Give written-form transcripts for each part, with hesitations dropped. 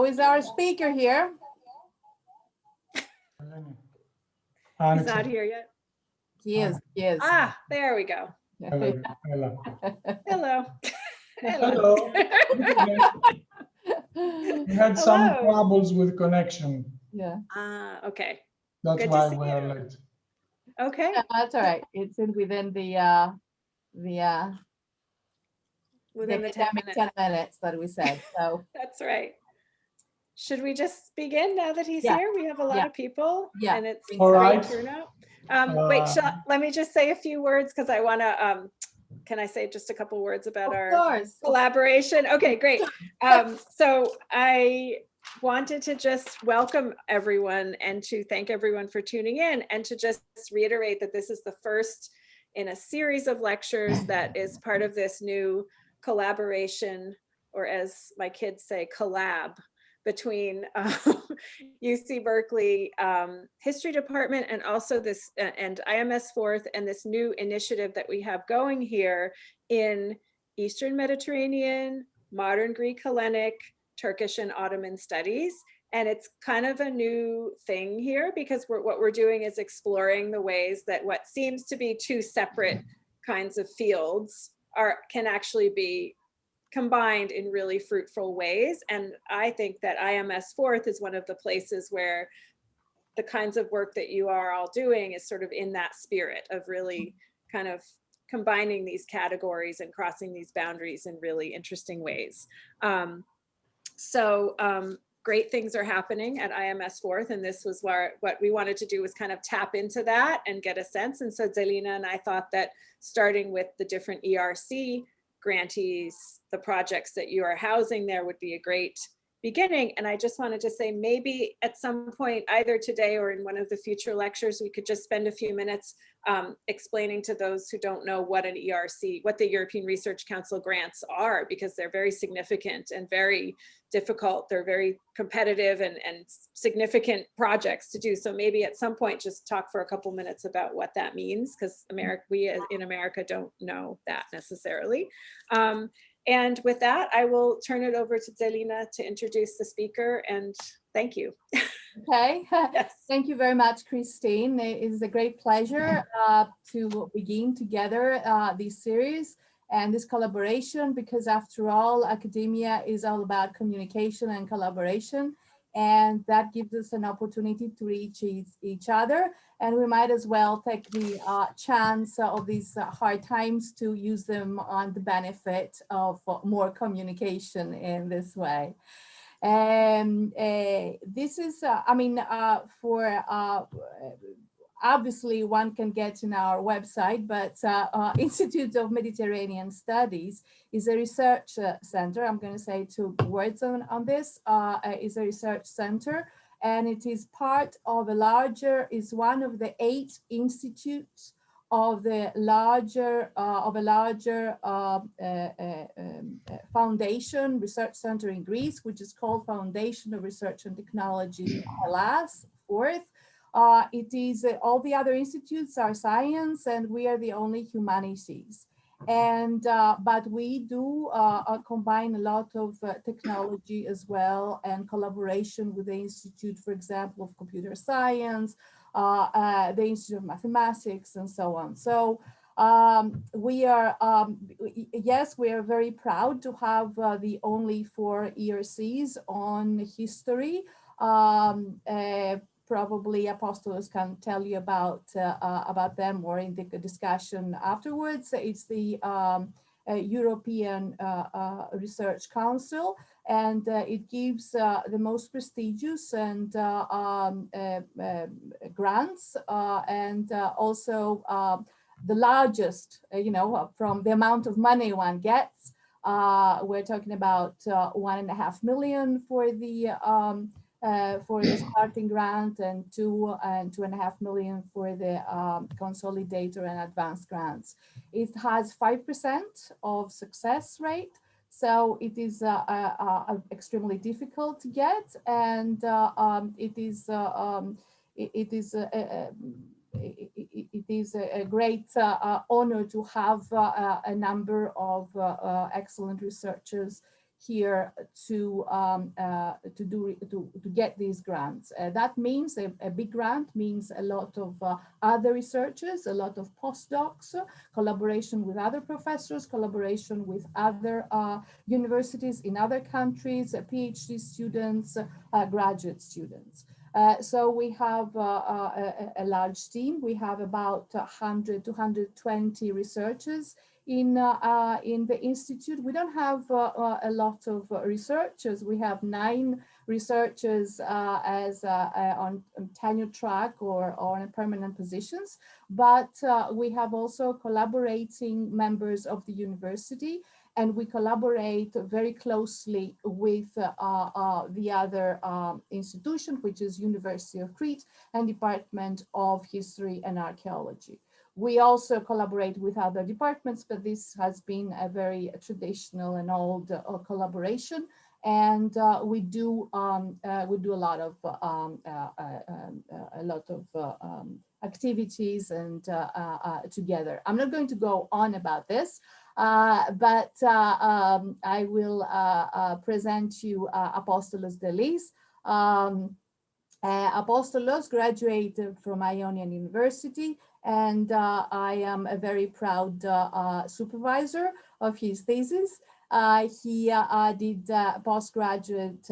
Is our speaker here? He's not here yet. He is. Ah, there we go. Hello. Hello. Hello. We had some Hello. troubles with connection. Yeah. Okay. That's Good to why see we are you. late. Okay. That's all right. It's within the Within the 10 academic minutes. 10 minutes that we said. So That's right. Should we just begin now that he's Yeah. here? We have a lot Yeah. of people Yeah. and it's All a right. great turnout. Wait, let me just say a few words because I want to, can I say just a couple words about of our course. collaboration? Okay, great. So I wanted to just welcome everyone and to thank everyone for tuning in and to just reiterate that this is the first in a series of lectures that is part of this new collaboration, or as my kids say, collab, between UC Berkeley History Department and also this and IMS-FORTH and this new initiative that we have going here in Eastern Mediterranean, modern Greek Hellenic, Turkish and Ottoman studies. And it's kind of a new thing here because what we're doing is exploring the ways that what seems to be two separate kinds of fields can actually be combined in really fruitful ways. And I think that IMS-FORTH is one of the places where the kinds of work that you are all doing is sort of in that spirit of really kind of combining these categories and crossing these boundaries in really interesting ways. Great things are happening at IMS-FORTH, and this was what we wanted to do was kind of tap into that and get a sense. And so Zelina and I thought that starting with the different ERC grantees, the projects that you are housing there would be a great beginning. And I just wanted to say maybe at some point, either today or in one of the future lectures, we could just spend a few minutes explaining to those who don't know what an ERC, what the European Research Council grants are, because they're very significant and very difficult. They're very competitive and significant projects to do. So maybe at some point, just talk for a couple minutes about what that means, because we in America don't know that necessarily. And with that, I will turn it over to Zelina to introduce the speaker, and thank you. Okay. Yes. Thank you very much, Christine. It is a great pleasure to begin together this series and this collaboration, because after all, academia is all about communication and collaboration. And that gives us an opportunity to reach each other. And we might as well take the chance of these hard times to use them on the benefit of more communication in this way. And this is, obviously one can get in our website, but Institute of Mediterranean Studies is a research center. I'm going to say two words on this. Is a research center, and it is part of a larger, is one of the 8 institutes of the larger foundation research center in Greece, which is called Foundation of Research and Technology, Hellas, FORTH. It is all the other institutes are science, and we are the only humanities. And but we do combine a lot of technology as well, and collaboration with the Institute, for example, of Computer Science, the Institute of Mathematics, and so on. So we are, yes, we are very proud to have the only 4 ERCs on history. Probably Apostolos can tell you about them more in the discussion afterwards. It's the European Research Council, and it gives the most prestigious and grants, and also the largest, from the amount of money one gets. We're talking about 1.5 million for the starting grant, and 2.5 million for the consolidator and advanced grants. It has 5% of success rate, so it is extremely difficult to get, and it is a great honor to have a number of excellent researchers here to get these grants. That means a big grant means a lot of other researchers, a lot of postdocs, collaboration with other professors, collaboration with other universities in other countries, PhD students, graduate students. So we have a large team. We have about 100 to 120 researchers in the institute. We don't have a lot of researchers. We have 9 researchers as on tenure track or on permanent positions, but we have also collaborating members of the university, and we collaborate very closely with the other institution, which is University of Crete and Department of History and Archaeology. We also collaborate with other departments, but this has been a very traditional and old collaboration. And we do a lot of activities and together. I'm not going to go on about this, but I will present you Apostolos Delis. Apostolos graduated from Ionian University, and I am a very proud supervisor of his thesis. He did postgraduate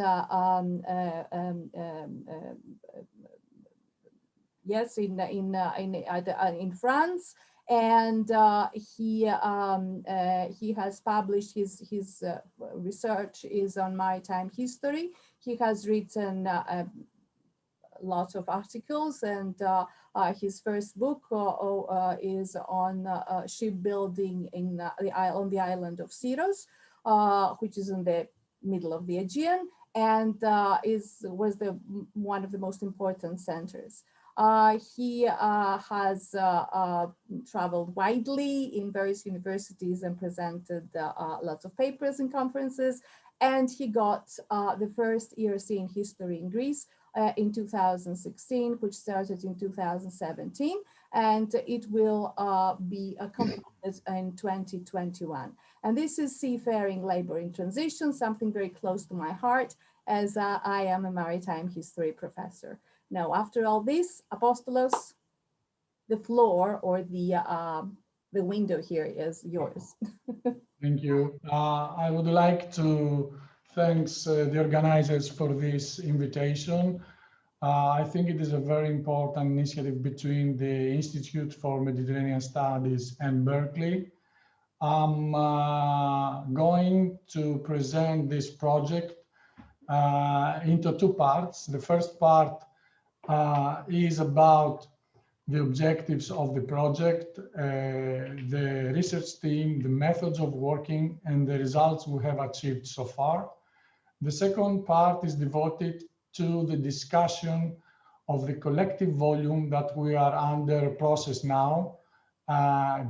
yes, in France, and he has published his research is on maritime history. He has written lots of articles, and his first book is on shipbuilding on the island of Syros, which is in the middle of the Aegean, and was one of the most important centers. He has traveled widely in various universities and presented lots of papers and conferences, and he got the first ERC in history in Greece in 2016, which started in 2017, and it will be completed in 2021. And this is Seafaring Labor in Transition, something very close to my heart, as I am a maritime history professor. Now, after all this, Apostolos, the floor or the window here is yours. Thank you. I would like to thank the organizers for this invitation. I think it is a very important initiative between the Institute for Mediterranean Studies and Berkeley. I'm going to present this project into 2 parts. The first part is about the objectives of the project, the research team, the methods of working, and the results we have achieved so far. The second part is devoted to the discussion of the collective volume that we are under process now,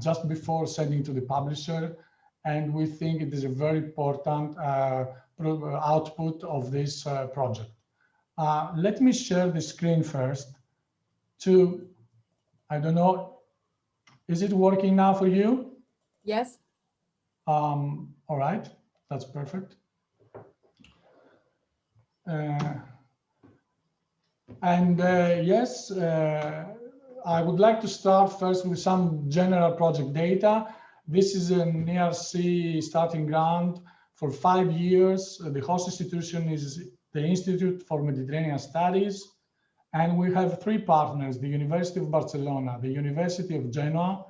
just before sending to the publisher. And we think it is a very important output of this project. Let me share the screen first I don't know, is it working now for you? Yes. All right, that's perfect. Yes, I would like to start first with some general project data. This is an ERC starting grant for 5 years. The host institution is the Institute for Mediterranean Studies. And we have 3 partners, the University of Barcelona, the University of Genoa,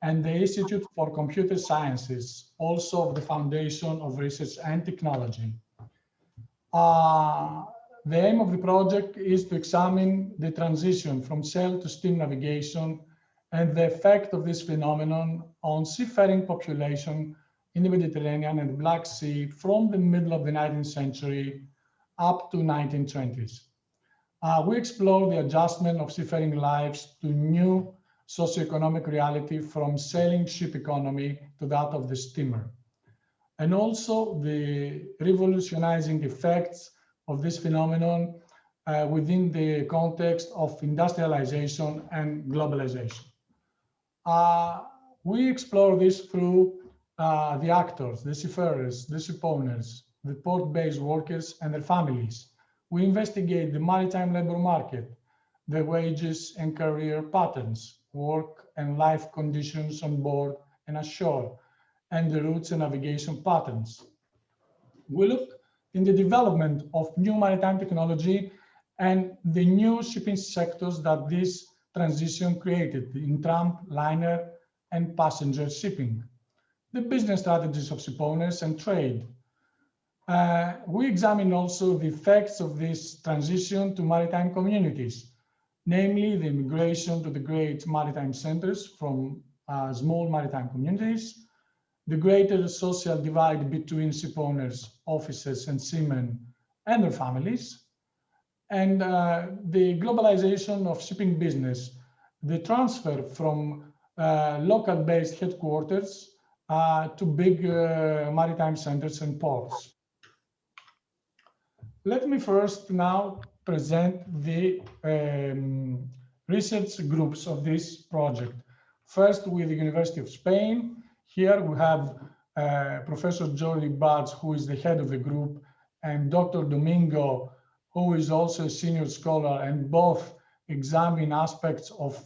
and the Institute for Computer Sciences, also of the Foundation of Research and Technology. The aim of the project is to examine the transition from sail to steam navigation and the effect of this phenomenon on seafaring population in the Mediterranean and Black Sea from the middle of the 19th century up to 1920s. We explore the adjustment of seafaring lives to new socio-economic reality from sailing ship economy to that of the steamer, and also the revolutionizing effects of this phenomenon within the context of industrialization and globalization. We explore this through the actors, the seafarers, the shipowners, the port-based workers and their families. We investigate the maritime labor market, the wages and career patterns, work and life conditions on board and ashore, and the routes and navigation patterns. We look in the development of new maritime technology and the new shipping sectors that this transition created in tramp, liner, and passenger shipping, the business strategies of shipowners and trade. We examine also the effects of this transition to maritime communities, namely the migration to the great maritime centers from small maritime communities, the greater social divide between shipowners, officers, and seamen and their families, and the globalization of shipping business, the transfer from local-based headquarters to big maritime centers and ports. Let me first now present the research groups of this project. First, with the University of Spain. Here we have Professor Jordi Barts, who is the head of the group, and Dr. Domingo, who is also a senior scholar, and both examine aspects of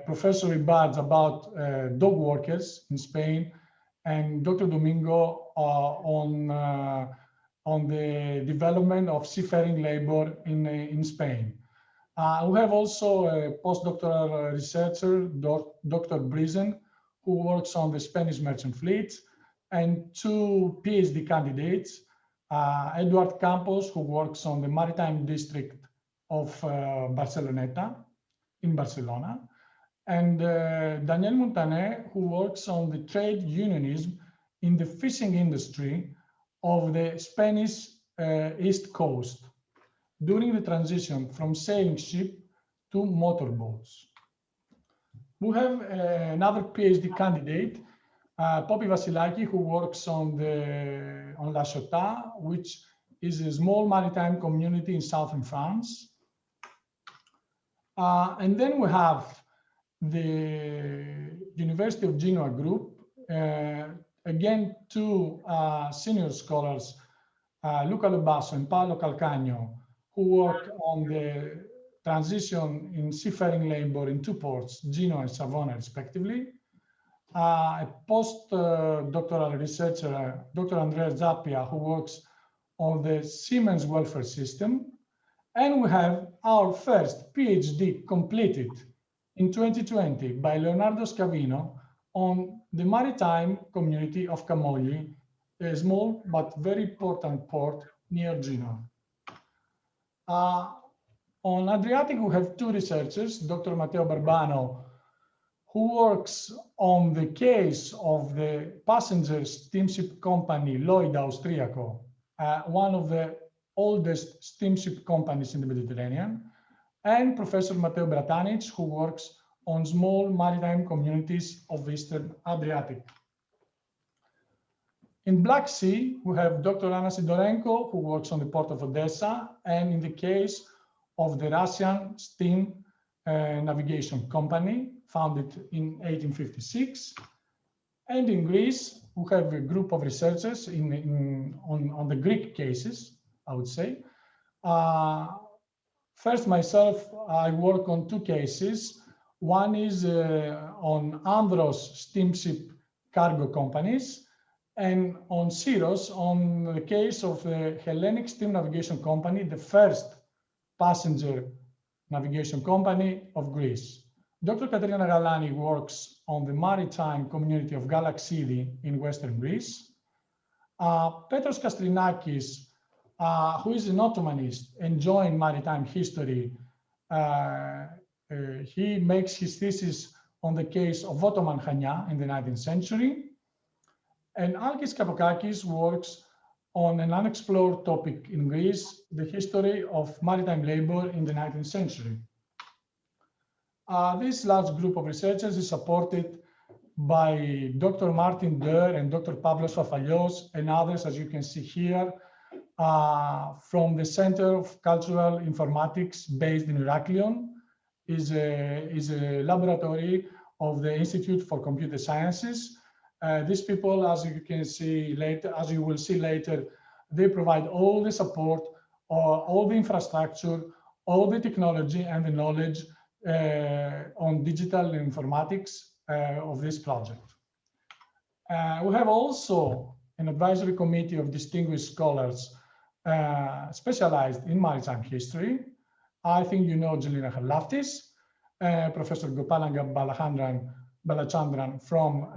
Professor Ibarz about dog workers in Spain, and Dr. Domingo on the development of seafaring labor in Spain. We have also a postdoctoral researcher, Dr. Brizen, who works on the Spanish merchant fleet, and two PhD candidates, Eduard Campos, who works on the maritime district of Barceloneta in Barcelona, and Daniel Montaner, who works on the trade unionism in the fishing industry of the Spanish East Coast during the transition from sailing ship to motorboats. We have another PhD candidate, Poppy Vasilaki, who works on La Chota, which is a small maritime community in southern France. And then we have the University of Genoa group, again, two senior scholars, Luca Lobasso and Paolo Calcagno, who work on the transition in seafaring labor in two ports, Genoa and Savona, respectively. A postdoctoral researcher, Dr. Andrea Zappia, who works on the seamen's welfare system. And we have our first PhD completed in 2020 by Leonardo Scavino on the maritime community of Camogli, a small but very important port near Genoa. On Adriatic, we have two researchers, Dr. Matteo Barbano, who works on the case of the passenger steamship company Lloyd Austriaco, one of the oldest steamship companies in the Mediterranean, and Professor Matteo Bratanic, who works on small maritime communities of Eastern Adriatic. In Black Sea, we have Dr. Anna Sidorenko, who works on the port of Odessa, and in the case of the Russian steam navigation company, founded in 1856. And in Greece, we have a group of researchers on the Greek cases, I would say. First, myself, I work on two cases. One is on Andros steamship cargo companies, and on Syros, on the case of the Hellenic Steam Navigation Company, the first passenger navigation company of Greece. Dr. Katerina Galani works on the maritime community of Galaxidi in Western Greece. Petros Kastrinakis, who is an Ottomanist and joined maritime history, he makes his thesis on the case of Ottoman Chania in the 19th century. And Alkis Kapokakis works on an unexplored topic in Greece, the history of maritime labor in the 19th century. This large group of researchers is supported by Dr. Martin Deur and Dr. Pablos Fafalios and others, as you can see here, from the Center of Cultural Informatics based in Heraklion, is a laboratory of the Institute for Computer Sciences. These people, as you can see later, as you will see later, they provide all the support, all the infrastructure, all the technology and the knowledge on digital informatics of this project. We have also an advisory committee of distinguished scholars specialized in maritime history. I think you know Jelena Harlaftis, Professor Gopalanga Balachandran from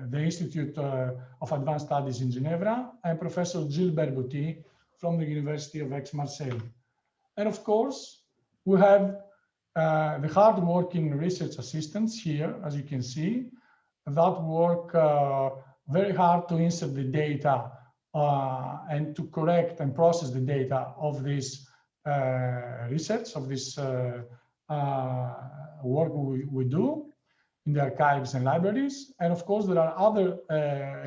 the Institute of Advanced Studies in Geneva, and Professor Gilles Berbouty from the University of Aix-Marseille. And of course, we have the hard-working research assistants here, as you can see, that work very hard to insert the data and to correct and process the data of this research, of this work we do in the archives and libraries. And of course, there are other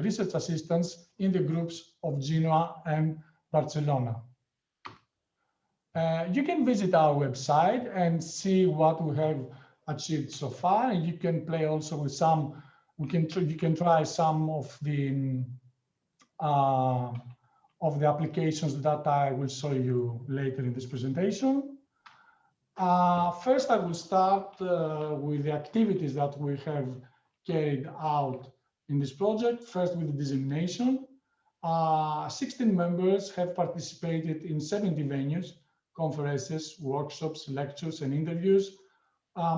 research assistants in the groups of Genoa and Barcelona. You can visit our website and see what we have achieved so far, and you can play also with some. You can try some of the applications that I will show you later in this presentation. First, I will start with the activities that we have carried out in this project. First, with the designation. 16 members have participated in 70 venues, conferences, workshops, lectures, and interviews,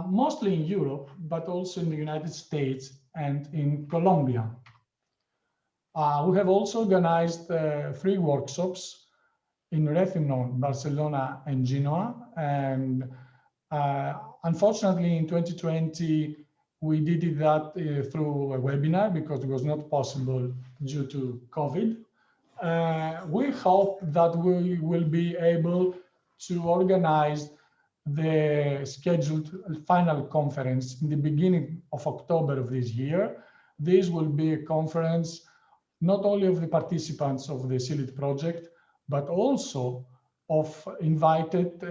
mostly in Europe, but also in the United States and in Colombia. We have also organized 3 workshops in Recife, Barcelona, and Genoa. And unfortunately, in 2020, we did that through a webinar because it was not possible due to COVID. We hope that we will be able to organize the scheduled final conference in the beginning of October of this year. This will be a conference not only of the participants of the SeaLiT project, but also of invited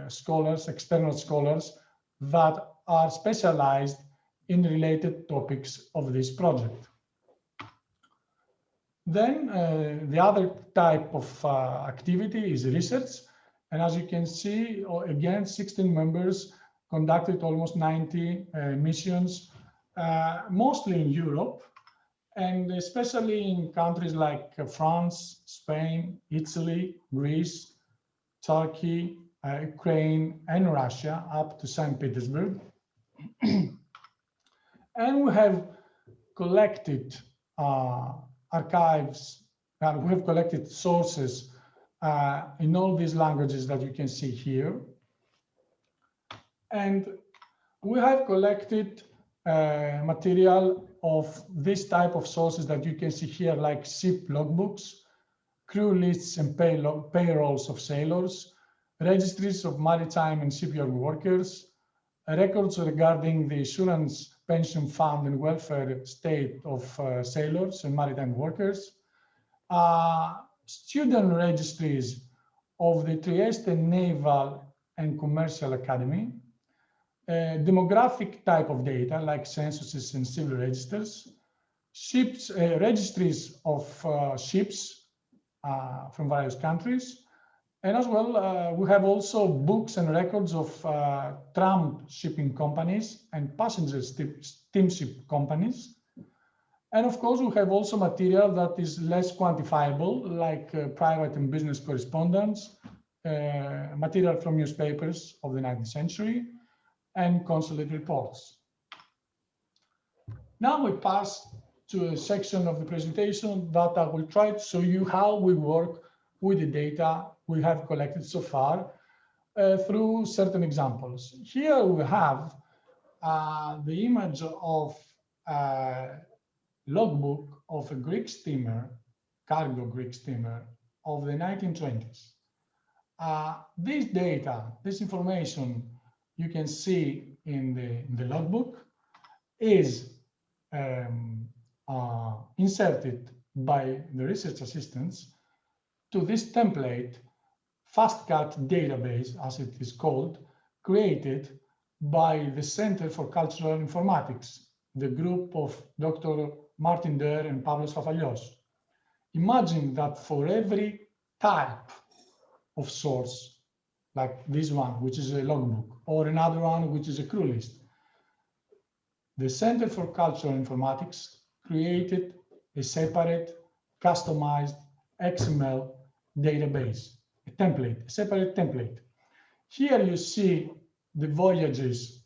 scholars, external scholars that are specialized in related topics of this project. Then the other type of activity is research. And as you can see, again, 16 members conducted almost 90 missions, mostly in Europe, and especially in countries like France, Spain, Italy, Greece, Turkey, Ukraine, and Russia, up to St. Petersburg. And we have collected archives, and we have collected sources in all these languages that you can see here. And we have collected material of this type of sources that you can see here, like ship logbooks, crew lists and payrolls of sailors, registries of maritime and shipyard workers, records regarding the insurance, pension fund, and welfare state of sailors and maritime workers, student registries of the Trieste Naval and Commercial Academy, demographic type of data like censuses and civil registers, ships, registries of ships from various countries, and as well we have also books and records of tram shipping companies and passenger steamship companies. And of course, we have also material that is less quantifiable, like private and business correspondence, material from newspapers of the 19th century, and consulate reports. Now we pass to a section of the presentation that I will try to show you how we work with the data we have collected so far through certain examples. Here we have the image of logbook of a Greek steamer, cargo Greek steamer of the 1920s. This data, this information you can see in the logbook is inserted by the research assistants to this template, FastCat database, as it is called, created by the Center for Cultural Informatics, the group of Dr. Martin Deur and Pavlos Fafalios. Imagine that for every type of source, like this one, which is a logbook, or another one, which is a crew list. The Center for Cultural Informatics created a separate, customized XML database, a template, a separate template. Here you see the voyages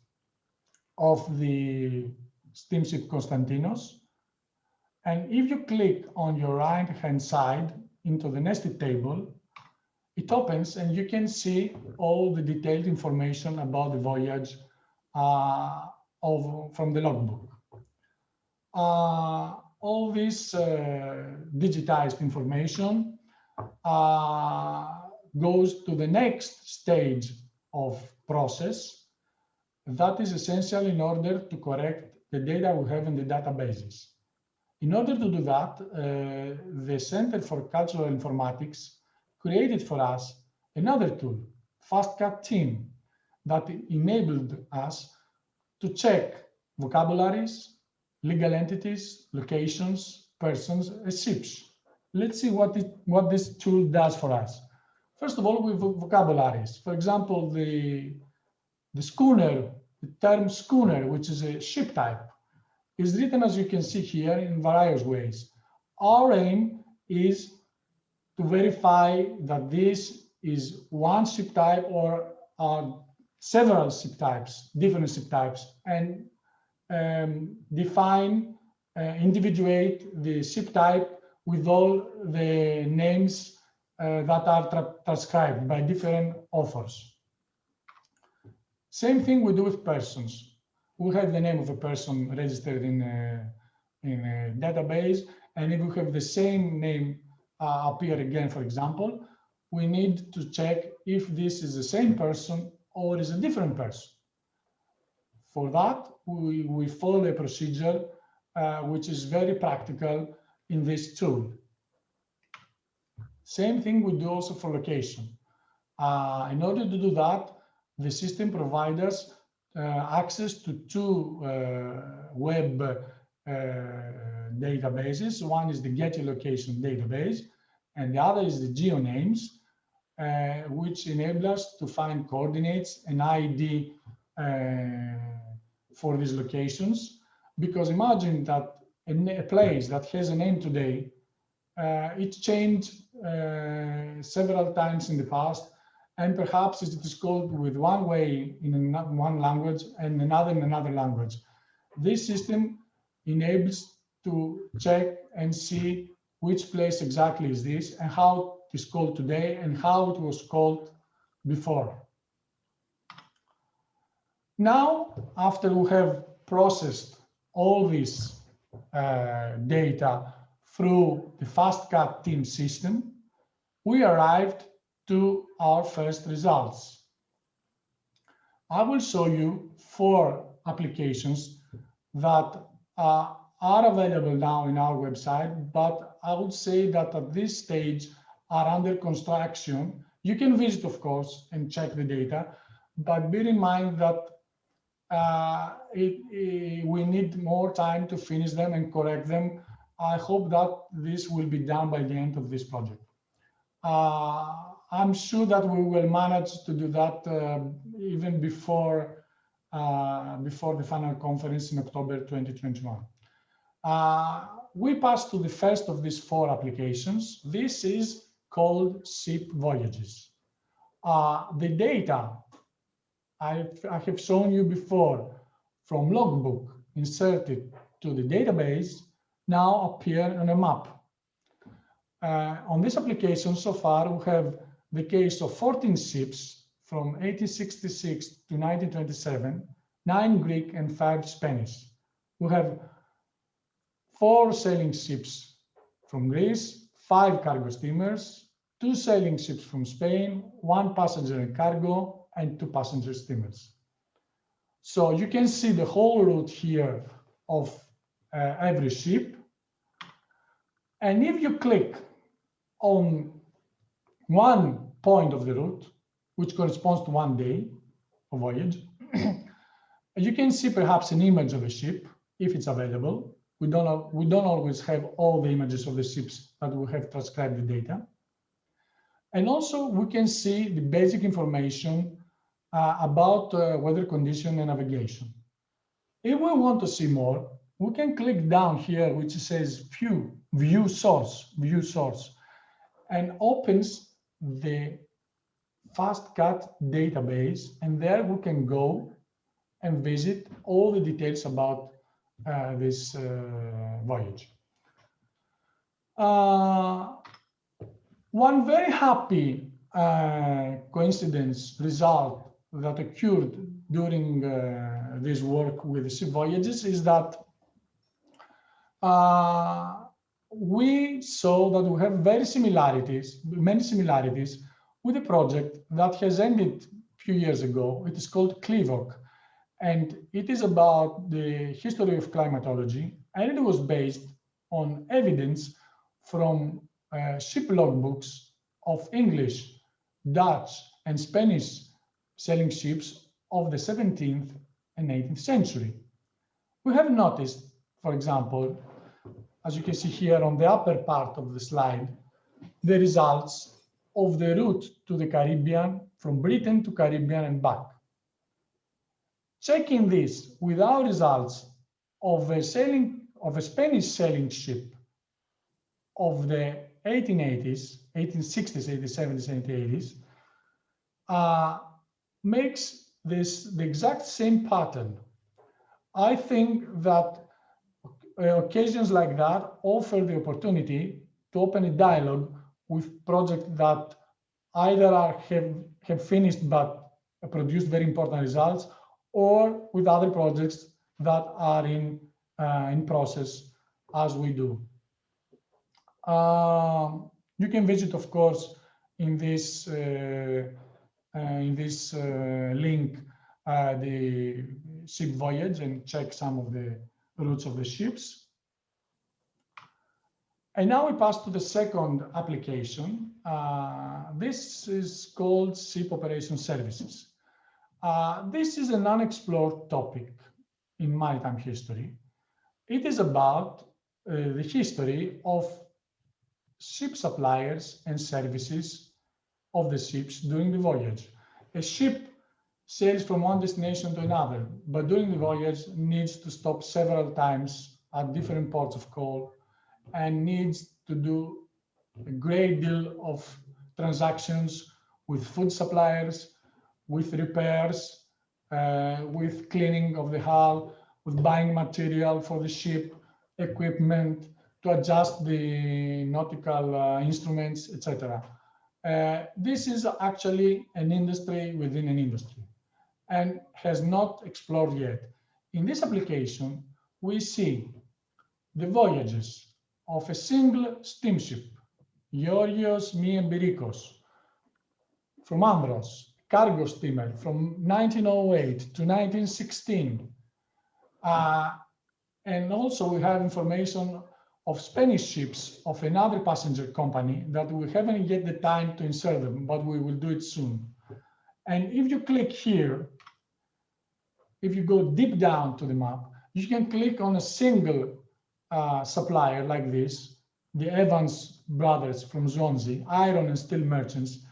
of the steamship Konstantinos. And if you click on your right-hand side into the nested table, it opens and you can see all the detailed information about the voyage from the logbook. All this digitized information goes to the next stage of process that is essential in order to correct the data we have in the databases. In order to do that, the Center for Cultural Informatics created for us another tool, FastCat Team, that enabled us to check vocabularies, legal entities, locations, persons, and ships. Let's see what this tool does for us. First of all, with vocabularies. For example, the schooner, the term schooner, which is a ship type, is written, as you can see here, in various ways. Our aim is to verify that this is one ship type or several ship types, different ship types, and define, individuate the ship type with all the names that are transcribed by different authors. Same thing we do with persons. We have the name of a person registered in a database, and if we have the same name appear again, for example, we need to check if this is the same person or is a different person. For that, we follow a procedure which is very practical in this tool. Same thing we do also for location. In order to do that, the system provides us access to two web databases. One is the geolocation database, and the other is the GeoNames, which enable us to find coordinates and ID for these locations. Because imagine that a place that has a name today, it changed several times in the past, and perhaps it is called with one way in one language and another in another language. This system enables to check and see which place exactly is this and how it is called today and how it was called before. Now, after we have processed all this data through the FastCat Team system, we arrived to our first results. I will show you 4 applications that are available now in our website, but I would say that at this stage are under construction. You can visit, of course, and check the data, but bear in mind that we need more time to finish them and correct them. I hope that this will be done by the end of this project. I'm sure that we will manage to do that even before the final conference in October 2021. We passed to the first of these 4 applications. This is called Ship Voyages. The data I have shown you before from logbook inserted to the database now appear on a map. On this application so far, we have the case of 14 ships from 1866 to 1927, 9 Greek and 5 Spanish. We have 4 sailing ships from Greece, 5 cargo steamers, 2 sailing ships from Spain, 1 passenger and cargo, and 2 passenger steamers. So you can see the whole route here of every ship. And if you click on one point of the route, which corresponds to 1 day of voyage, you can see perhaps an image of a ship, if it's available. We don't always have all the images of the ships that we have transcribed the data. And also we can see the basic information about weather condition and navigation. If we want to see more, we can click down here, which says view source, and opens the FastCat database. And there we can go and visit all the details about this voyage. One very happy coincidence result that occurred during this work with ship voyages is that we saw that we have many similarities with a project that has ended a few years ago. It is called CLIVOC, and it is about the history of climatology, and it was based on evidence from ship logbooks of English, Dutch, and Spanish sailing ships of the 17th and 18th century. We have noticed, for example, as you can see here on the upper part of the slide, the results of the route to the Caribbean, from Britain to Caribbean and back. Checking this with our results of a Spanish sailing ship of the 1880s, 1860s, 1870s, and 1880s, makes this the exact same pattern. I think that occasions like that offer the opportunity to open a dialogue with projects that either have finished but produced very important results, or with other projects that are in process as we do. You can visit, of course, in this link the ship voyage and check some of the routes of the ships. And now we pass to the second application. This is called ship operation services. This is an unexplored topic in maritime history. It is about the history of ship suppliers and services of the ships during the voyage. A ship sails from one destination to another, but during the voyage needs to stop several times at different ports of call and needs to do a great deal of transactions with food suppliers, with repairs, with cleaning of the hull, with buying material for the ship, equipment, to adjust the nautical instruments, etc. This is actually an industry within an industry and has not explored yet. In this application, we see the voyages of a single steamship, Georgios Mie-Berikos, from Andros, cargo steamer from 1908 to 1916. And also we have information of Spanish ships of another passenger company that we haven't yet the time to insert them, but we will do it soon. And if you click here, if you go deep down to the map, you can click on a single supplier like this, the Evans brothers from Swansea, iron and steel merchants,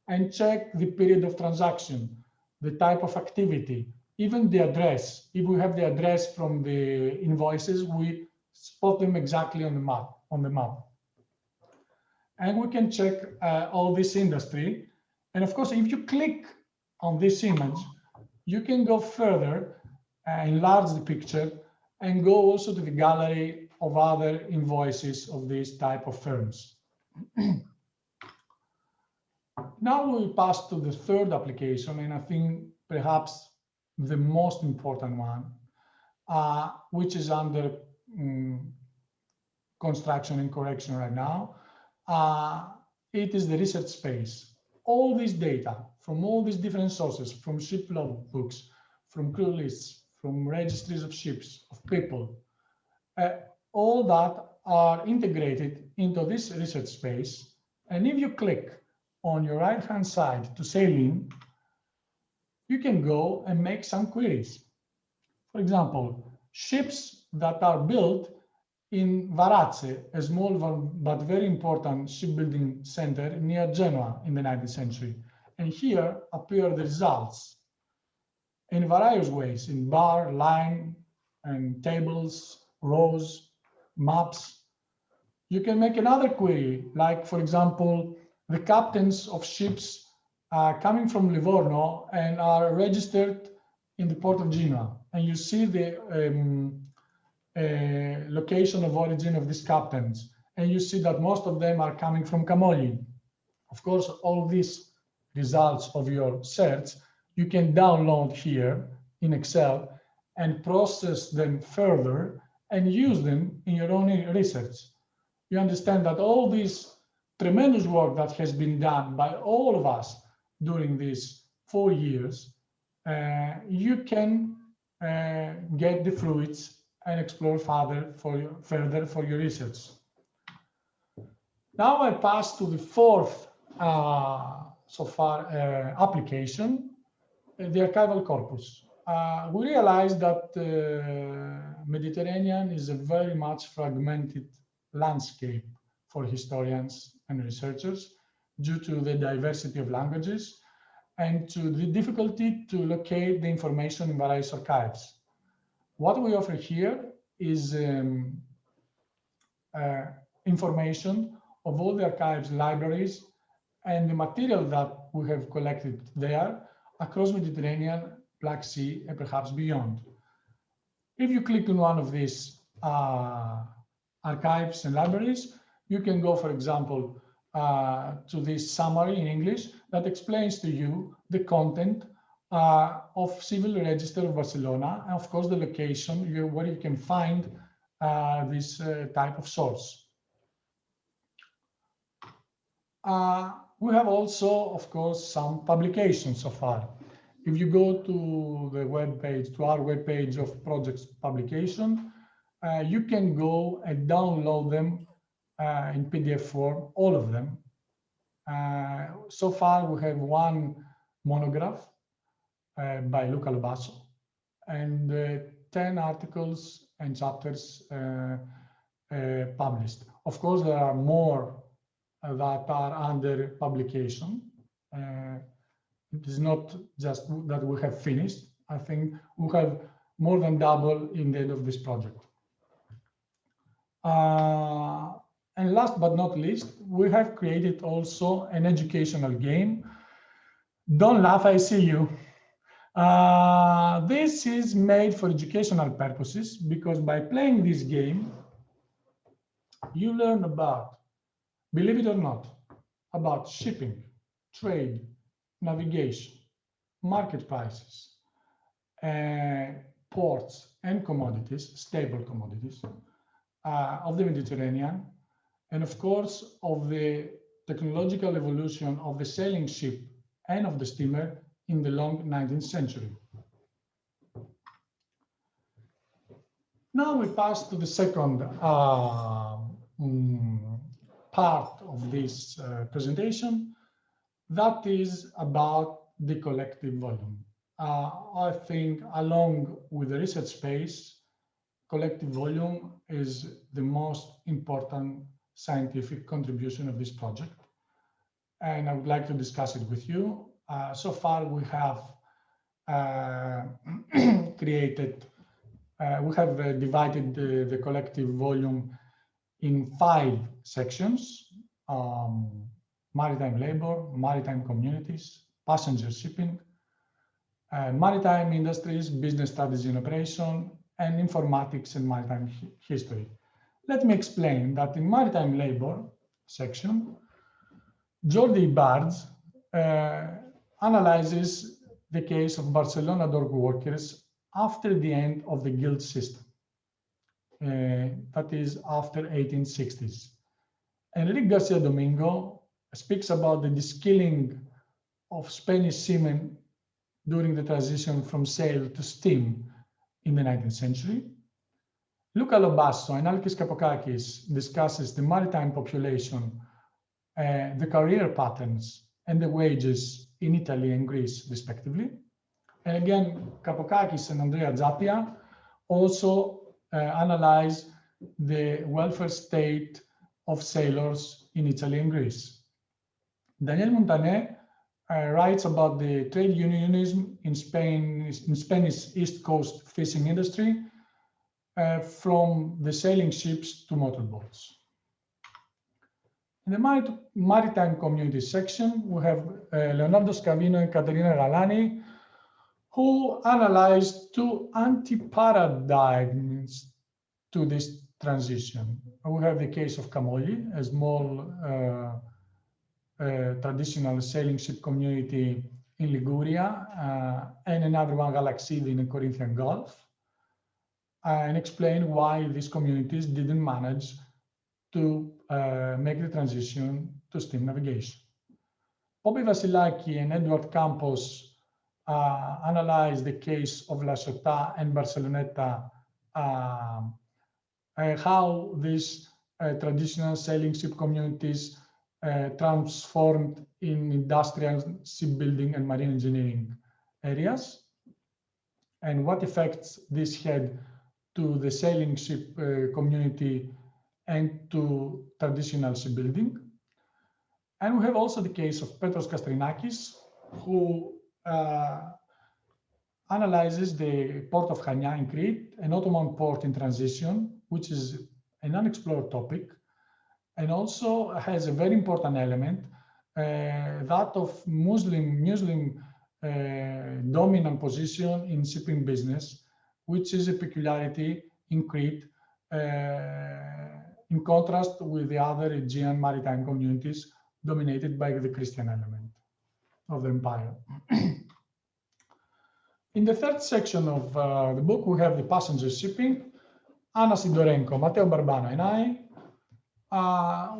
and check the period of transaction, the type of activity, even the address. If we have the address from the invoices, we spot them exactly on the map. And we can check all this industry. And of course, if you click on this image, you can go further, enlarge the picture, and go also to the gallery of other invoices of this type of firms. Now we'll pass to the third application, and I think perhaps the most important one, which is under construction and correction right now. It is the research space. All this data from all these different sources, from ship logbooks, from crew lists, from registries of ships, of people, all that are integrated into this research space. And if you click on your right-hand side to sail in, you can go and make some queries. For example, ships that are built in Varazze, a small but very important shipbuilding center near Genoa in the 19th century. And here appear the results in various ways, in bar, line, and tables, rows, maps. You can make another query, like, for example, the captains of ships coming from Livorno and are registered in the port of Genoa. And you see the location of origin of these captains. And you see that most of them are coming from Camogli. Of course, all these results of your search, you can download here in Excel and process them further and use them in your own research. You understand that all this tremendous work that has been done by all of us during these 4 years, you can get the fruits and explore further for your research. Now I pass to the fourth so far application, the archival corpus. We realize that Mediterranean is a very much fragmented landscape for historians and researchers due to the diversity of languages and to the difficulty to locate the information in various archives. What we offer here is information of all the archives, libraries, and the material that we have collected there across Mediterranean, Black Sea, and perhaps beyond. If you click on one of these archives and libraries, you can go, for example, to this summary in English that explains to you the content of Civil Register of Barcelona, and of course the location where you can find this type of source. We have also, of course, some publications so far. If you go to the web page, to our web page of projects publication, you can go and download them in PDF form, all of them. So far, we have one monograph by Luca Lobasso and 10 articles and chapters published. Of course, there are more that are under publication. It is not just that we have finished. I think we have more than double in the end of this project. And last but not least, we have created also an educational game. Don't laugh, I see you. This is made for educational purposes because by playing this game, you learn about, believe it or not, about shipping, trade, navigation, market prices, ports and commodities, stable commodities of the Mediterranean, and of course of the technological evolution of the sailing ship and of the steamer in the long 19th century. Now we pass to the second part of this presentation, that is about the collective volume. I think along with the research space, collective volume is the most important scientific contribution of this project. And I would like to discuss it with you. So far, we have created, we have divided the collective volume in 5 sections: maritime labor, maritime communities, passenger shipping, maritime industries, business strategy and operation, and informatics and maritime history. Let me explain that in maritime labor section, Jordi Bards analyzes the case of Barcelona dock workers after the end of the guild system, that is after 1860s. Enrique Garcia Domingo speaks about the de-skilling of Spanish seamen during the transition from sail to steam in the 19th century. Luca Lobasso and Alkis Kapokakis discusses the maritime population, the career patterns, and the wages in Italy and Greece, respectively. And again, Kapokakis and Andrea Zappia also analyze the welfare state of sailors in Italy and Greece. Daniel Montaner writes about the trade unionism in Spanish East Coast fishing industry from the sailing ships to motorboats. In the maritime community section, we have Leonardo Scavino and Caterina Galani, who analyzed two anti-paradigms to this transition. We have the case of Camogli, a small traditional sailing ship community in Liguria, and another one, Galaxide, in the Corinthian Gulf, and explain why these communities didn't manage to make the transition to steam navigation. Poppy Vasilaki and Edward Campos analyzed the case of La Ciotat and Barceloneta, how these traditional sailing ship communities transformed in industrial shipbuilding and marine engineering areas, and what effects this had to the sailing ship community and to traditional shipbuilding. And we have also the case of Petros Kastrinakis, who analyzes the port of Chania in Crete, an Ottoman port in transition, which is an unexplored topic, and also has a very important element, that of Muslim dominant position in shipping business, which is a peculiarity in Crete, in contrast with the other Aegean maritime communities dominated by the Christian element of the empire. In the third section of the book, we have the passenger shipping. Anna Sidorenko, Matteo Barbano, and I,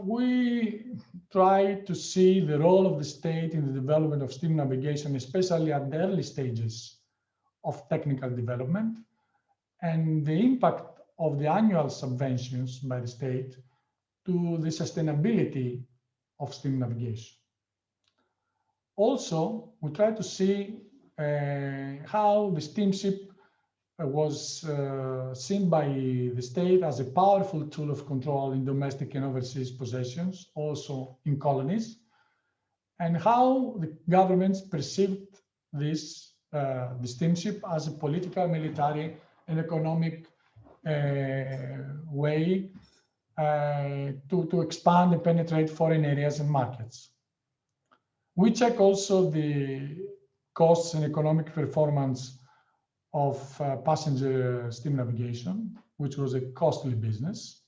we try to see the role of the state in the development of steam navigation, especially at the early stages of technical development, and the impact of the annual subventions by the state to the sustainability of steam navigation. Also, we try to see how the steamship was seen by the state as a powerful tool of control in domestic and overseas possessions, also in colonies, and how the governments perceived this the steamship as a political, military, and economic way to expand and penetrate foreign areas and markets. We check also the costs and economic performance of passenger steam navigation, which was a costly business.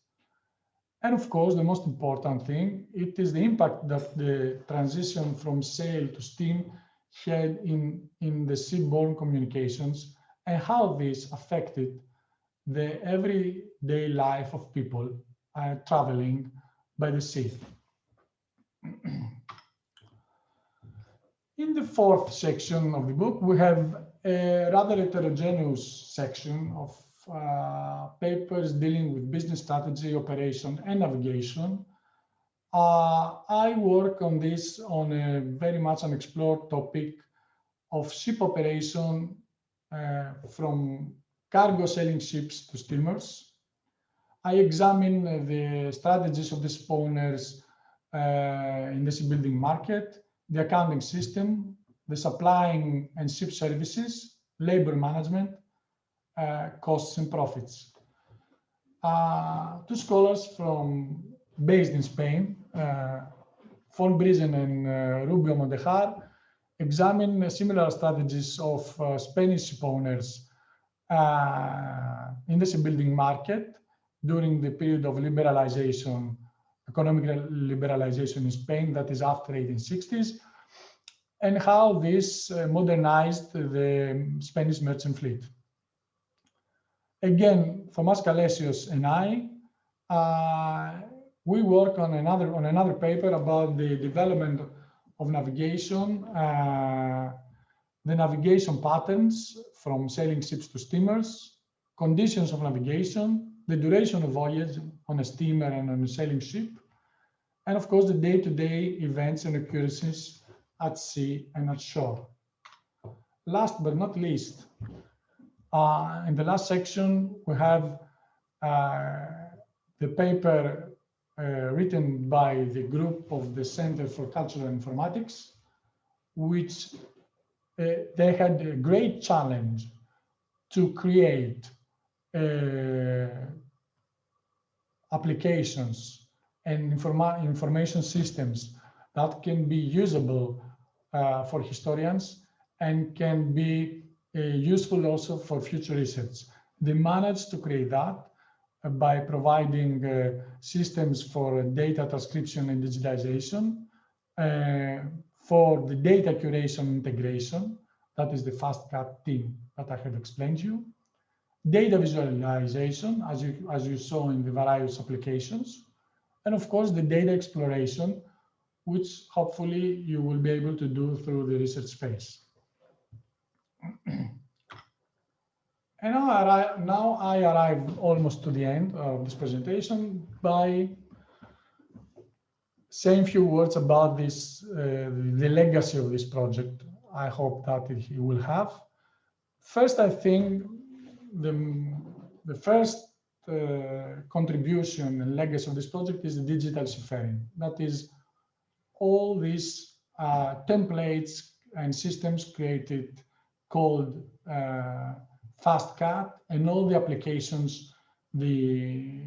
And of course, the most important thing, it is the impact that the transition from sail to steam had in the seaborne communications, and how this affected the everyday life of people traveling by the sea. In the fourth section of the book, we have a rather heterogeneous section of papers dealing with business strategy, operation, and navigation. I work on this on a very much unexplored topic of ship operation from cargo sailing ships to steamers. I examine the strategies of the shipowners in the shipbuilding market, the accounting system, the supplying and ship services, labor management, costs and profits. Two scholars based in Spain, Von Briesen and Rubio Mondejar, examine similar strategies of Spanish shipowners in the shipbuilding market during the period of liberalization, economic liberalization in Spain, that is after 1860s, and how this modernized the Spanish merchant fleet. Again, Thomas Kalesios and I, we work on another paper about the development of navigation, the navigation patterns from sailing ships to steamers, conditions of navigation, the duration of voyage on a steamer and on a sailing ship, and of course the day-to-day events and occurrences at sea and at shore. Last but not least, in the last section, we have the paper written by the group of the Center for Cultural Informatics, which they had a great challenge to create applications and information systems that can be usable for historians and can be useful also for future research. They managed to create that by providing systems for data transcription and digitization, for the data curation integration, that is the FastCat team that I have explained to you, data visualization, as you saw in the various applications, and of course the data exploration, which hopefully you will be able to do through the research phase. And now I arrive almost to the end of this presentation by saying a few words about this, the legacy of this project. I hope that it will have. First, I think the first contribution and legacy of this project is the digital seafaring. That is all these templates and systems created called FastCat, and all the applications the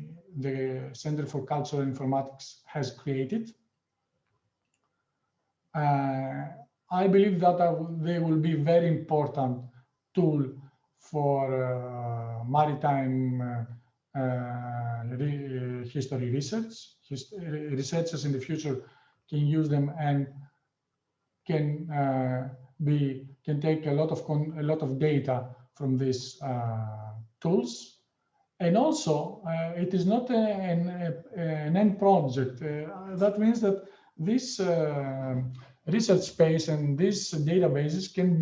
Center for Cultural Informatics has created. I believe that they will be very important tool for maritime history research. Researchers in the future can use them and can take a lot of data from these tools. And also, it is not an end project. That means that this research space and these databases can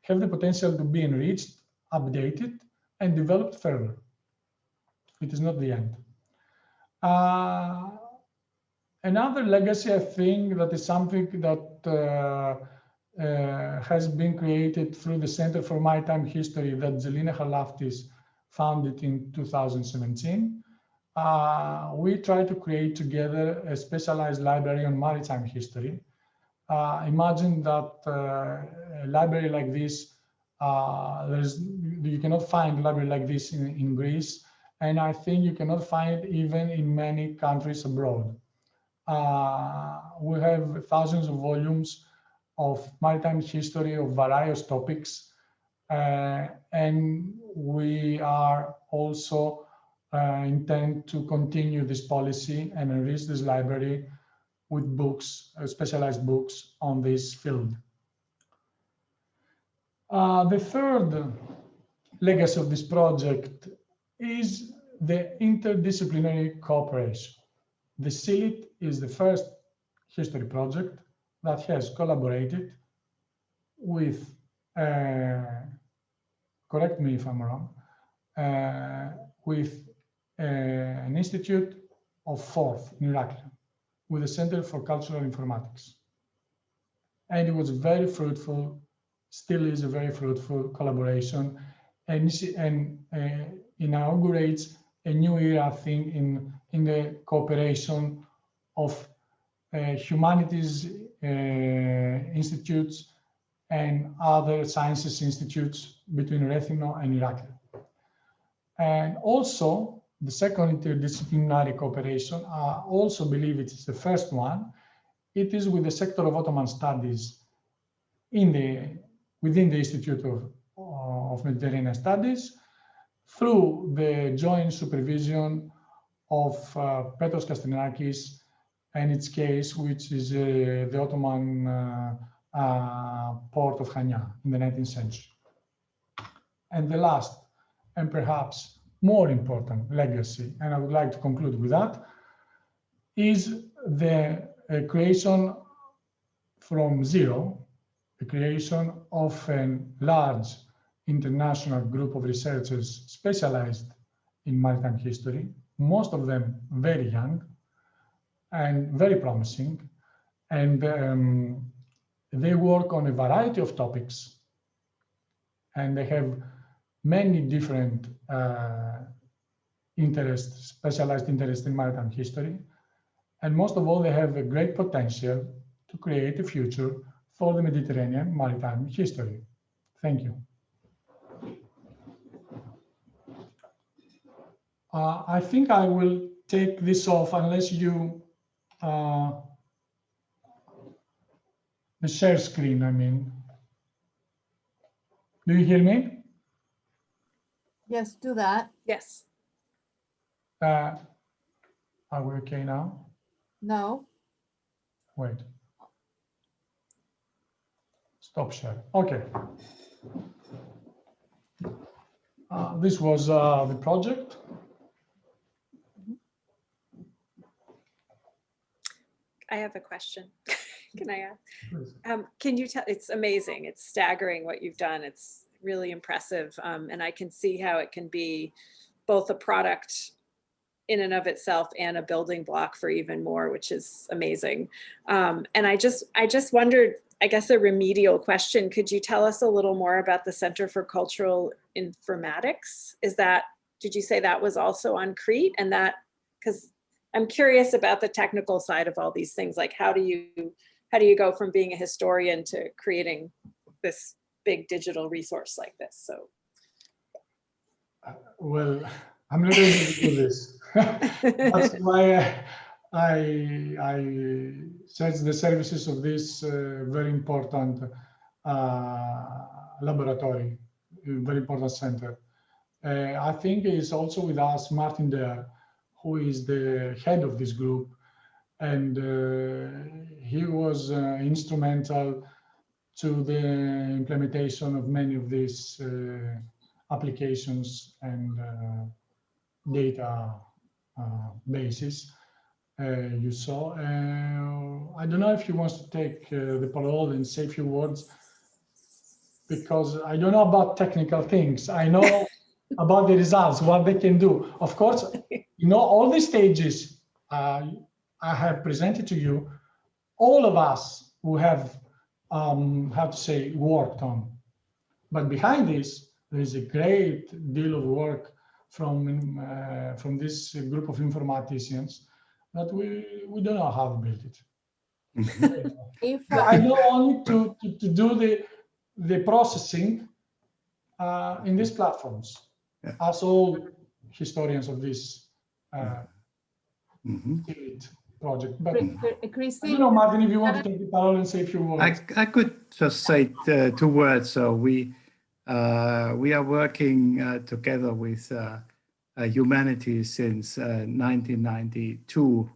have the potential to be enriched, updated, and developed further. It is not the end. Another legacy, I think, that is something that has been created through the Center for Maritime History that Zelina Harlaftis founded in 2017. We try to create together a specialized library on maritime history. Imagine that a library like this, you cannot find a library like this in Greece, and I think you cannot find it even in many countries abroad. We have thousands of volumes of maritime history of various topics, and we are also intend to continue this policy and enrich this library with books, specialized books on this field. The third legacy of this project is the interdisciplinary cooperation. The SeaLiT is the first history project that has collaborated with, correct me if I'm wrong, with an institute of FORTH in Heraklion, with the Center for Cultural Informatics. And it was very fruitful, still is a very fruitful collaboration, and inaugurates a new era, I think, in the cooperation of humanities institutes and other sciences institutes between Rethymno and Heraklion. And also, the second interdisciplinary cooperation, I also believe it is the first one. It is with the sector of Ottoman Studies within the Institute of Mediterranean Studies, through the joint supervision of Petros Kastrinakis and its case, which is the Ottoman port of Chania in the 19th century. And the last, and perhaps more important legacy, and I would like to conclude with that, is the creation from zero, the creation of a large international group of researchers specialized in maritime history, most of them very young and very promising, and they work on a variety of topics, and they have many different specialized interest in maritime history. And most of all, they have a great potential to create a future for the Mediterranean maritime history. Thank you. I think I will take this off unless you, the share screen, I mean. Do you hear me? Yes, do that. Yes. Are we okay now? No. Wait. Stop share. Okay. This was the project. I have a question. Can I ask? Can you tell, it's amazing. It's staggering what you've done. It's really impressive. And I can see how it can be both a product in and of itself and a building block for even more, which is amazing. And I just wondered, I guess a remedial question, could you tell us a little more about the Center for Cultural Informatics? Did you say that was also on Crete? And that, because I'm curious about the technical side of all these things, like how do you go from being a historian to creating this big digital resource like this? So, well, I'm not able to do this. That's why I said the services of this very important laboratory, very important center. I think is also with us Martin there, who is the head of this group, and he was instrumental to the implementation of many of these applications and data bases you saw. I don't know if he wants to take the parole and say a few words, because I don't know about technical things. I know about the results, what they can do. Of course, you know, all the stages I have presented to you, all of us who have, how to say, worked on. But behind this, there is a great deal of work from this group of informaticians that we don't know how to build it. I know only to do the processing in these platforms, as all historians of this SeaLiT project. But Christine, I don't know, Martin, if you want to take the parole and say a few words. I could just say 2 words. So we are working together with humanities since 1992,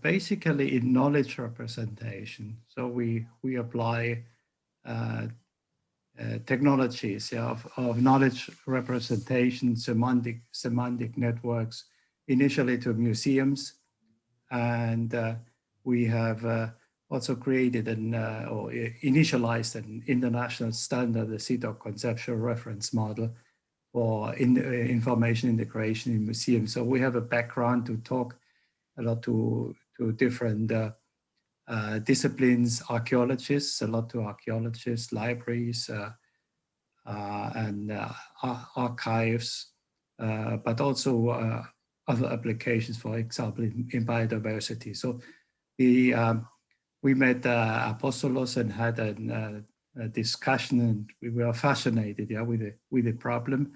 basically in knowledge representation. So we apply technologies of knowledge representation, semantic networks, initially to museums, and we have also created or initialized an international standard, the CDOC conceptual reference model for information integration in museums. So we have a background to talk a lot to different disciplines, archaeologists, a lot to archaeologists, libraries, and archives, but also other applications, for example, in biodiversity. So we met Apostolos and had a discussion, and we were fascinated, with the problem,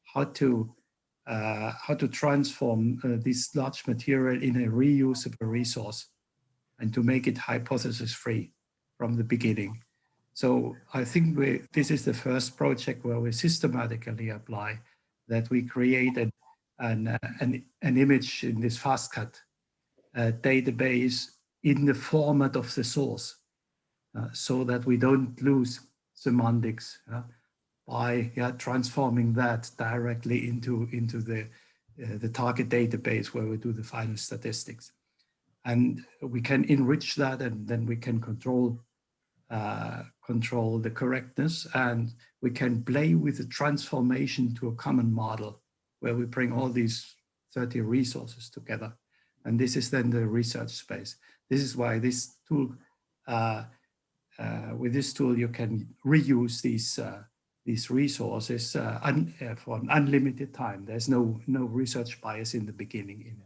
how to transform this large material in a reusable resource and to make it hypothesis free from the beginning. So I think this is the first project where we systematically apply that. We created an image in this FastCut database in the format of the source, so that we don't lose semantics by transforming that directly into the target database where we do the final statistics. And we can enrich that, and then we can control the correctness, and we can play with the transformation to a common model where we bring all these 30 resources together. And this is then the research space. This is why this tool, with this tool, you can reuse these these resources for an unlimited time. There's no research bias in the beginning in it.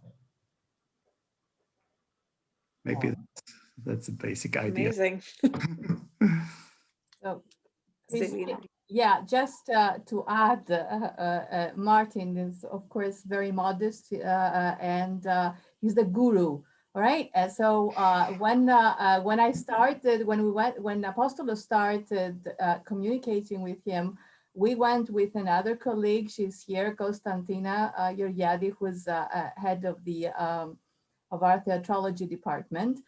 Maybe that's a basic idea. Amazing. So, Selena. yeah, just to add, Martin is of course very modest and he's the guru. All right. So when I started, when Apostolos started communicating with him, we went with another colleague. She's here, Konstantina Georgiadi, who's head of the of our theatrology department.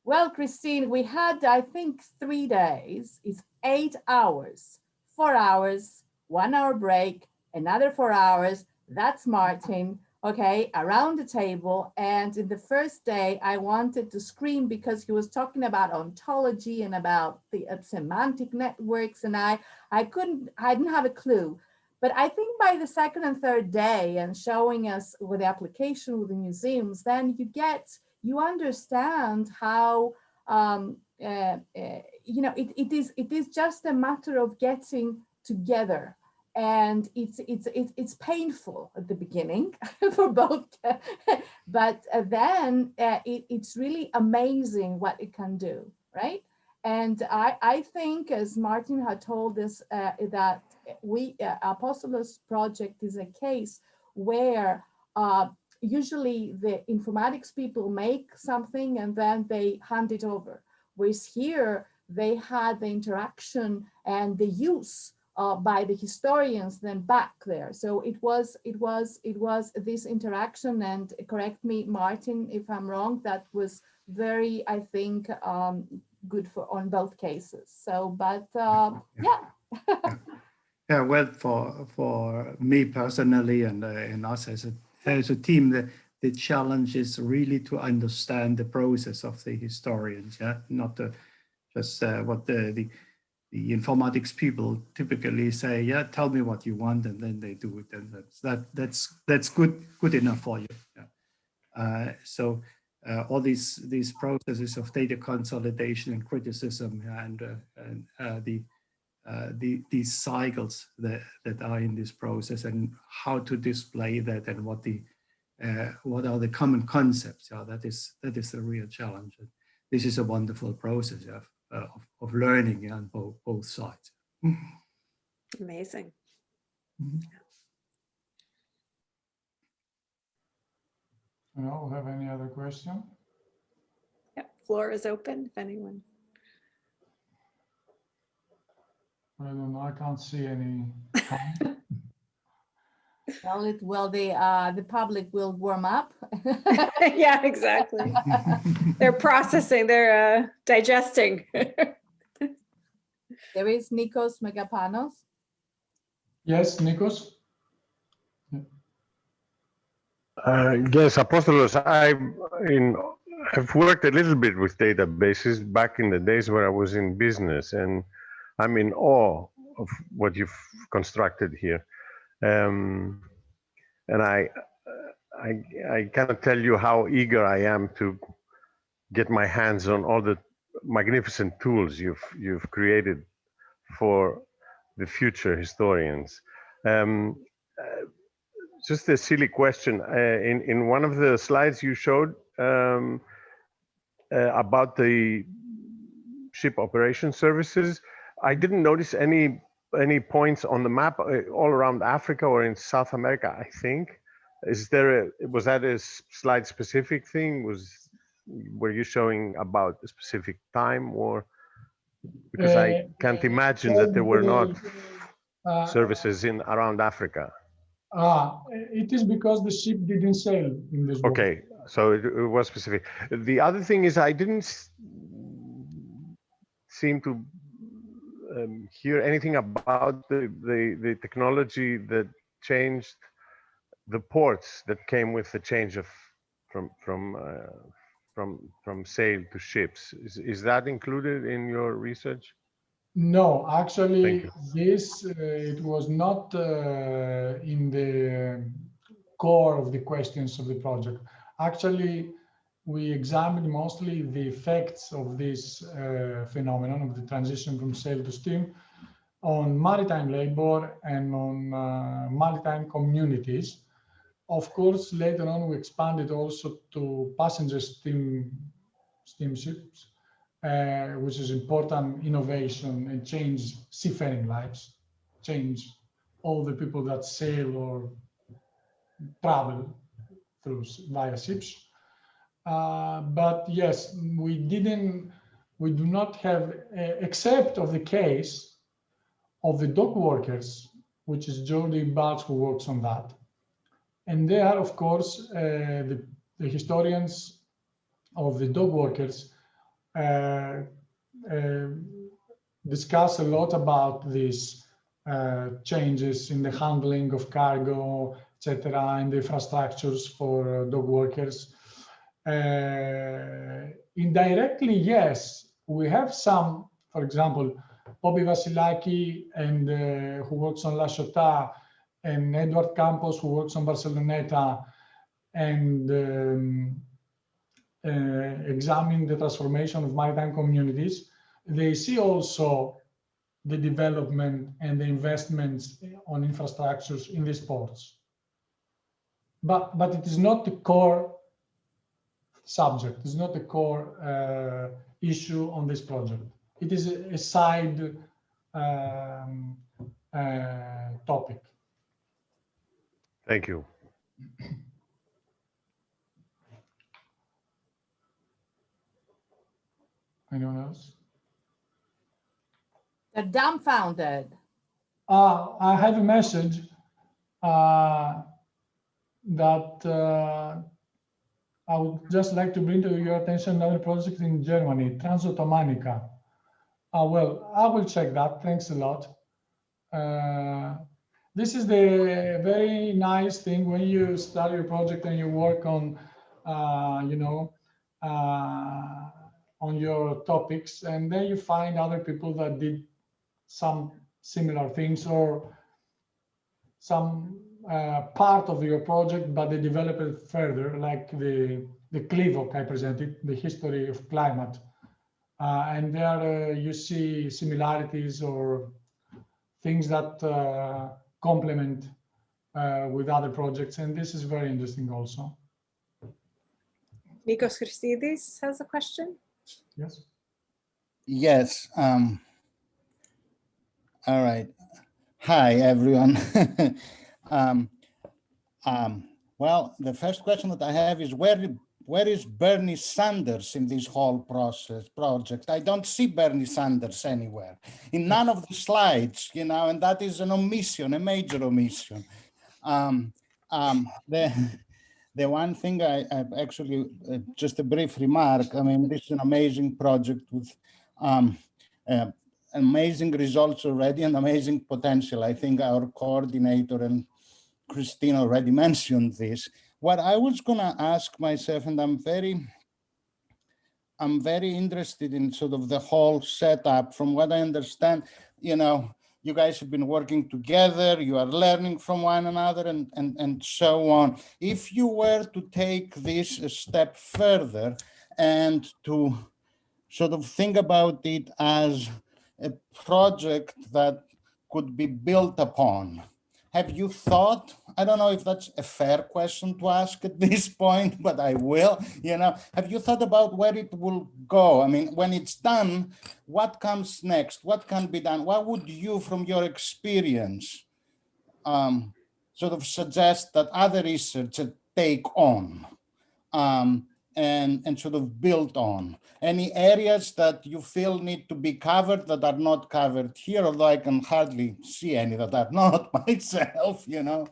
Well, Christine, we had, I think, 3 days. It's 8 hours, 4 hours, 1 hour break, another 4 hours. That's Martin, okay, around the table. And in the first day, I wanted to scream because he was talking about ontology and about the semantic networks. And I didn't have a clue. But I think by the second and third day and showing us with the application with the museums, then you understand how you know it is just a matter of getting together, and it's painful at the beginning for both, but then it's really amazing what it can do, right? And I think, as Martin had told us, that Apostolos project is a case where usually the informatics people make something and then they hand it over. Whereas here they had the interaction and the use by the historians then back there. So it was this interaction, and correct me, Martin, if I'm wrong, that was very, I think, good on both cases. So, but yeah. Yeah, well, for me personally and us as a team, the challenge is really to understand the process of the historians, yeah, not just what the informatics people typically say, yeah, tell me what you want, and then they do it, and that's good enough for you. Yeah. So all these processes of data consolidation and criticism and these cycles that are in this process, and how to display that, and what are the common concepts. Yeah, that is the real challenge. And this is a wonderful process of learning on both sides. Amazing. Mm-hmm. No, have any other question? Yeah, floor is open if anyone. I don't know, I can't see any. Well, the public will warm up. Yeah, exactly. They're processing, they're digesting. There is Nikos Megapanos. Yes, Nikos? Yes, Apostolos, I've worked a little bit with databases back in the days where I was in business, and I'm in awe of what you've constructed here. And I cannot tell you how eager I am to get my hands on all the magnificent tools you've created for the future historians. Just a silly question. In one of the slides you showed about the ship operation services, I didn't notice any points on the map all around Africa or in South America, I think. Was that a slide specific thing? Were you showing about a specific time, or because I can't imagine that there were not services around Africa? It is because the ship didn't sail in this book. Okay, so it was specific. The other thing is I didn't seem to hear anything about the technology that changed the ports that came with the change of from sail to ships. Is that included in your research? No, actually, this it was not in the core of the questions of the project. Actually, we examined mostly the effects of this phenomenon of the transition from sail to steam on maritime labor and on maritime communities. Of course, later on, we expanded also to passenger steamships, which is important innovation and change seafaring lives, change all the people that sail or travel through via ships. But yes, we do not have, except of the case of the dock workers, which is Jordi Bartz who works on that. And there, of course, the historians of the dock workers discuss a lot about these changes in the handling of cargo, etc., and the infrastructures for dock workers. Indirectly, yes, we have some, for example, Bobby Vasilaki and who works on La Chota, and Edward Campos who works on Barceloneta, and examine the transformation of maritime communities. They see also the development and the investments on infrastructures in these ports. But it is not the core subject, it's not the core issue on this project. It is a side topic. Thank you. Anyone else? They're dumbfounded. I have a message that I would just like to bring to your attention another project in Germany, Transottomanica. Well, I will check that. Thanks a lot. This is the very nice thing when you start your project and you work on, on your topics, and then you find other people that did some similar things or some part of your project, but they develop it further, like the CLIVOC I presented, the history of climate. And there you see similarities or things that complement with other projects. And this is very interesting also. Nikos Christidis has a question. Yes. Yes. All right. Hi, everyone. Well, the first question that I have is where is Bernie Sanders in this whole project? I don't see Bernie Sanders anywhere in none of the slides, you know, and that is an omission, a major omission. The one thing I actually, just a brief remark, I mean, this is an amazing project with amazing results already and amazing potential. I think our coordinator and Christine already mentioned this. What I was gonna ask myself, and I'm very interested in sort of the whole setup. From what I understand, you know, you guys have been working together, you are learning from one another and so on. If you were to take this a step further and to sort of think about it as a project that could be built upon, have you thought, I don't know if that's a fair question to ask at this point, but I will, you know, have you thought about where it will go? I mean, when it's done, what comes next? What can be done? What would you, from your experience, sort of suggest that other researchers take on and sort of build on? Any areas that you feel need to be covered that are not covered here, although I can hardly see any that are not myself, you know?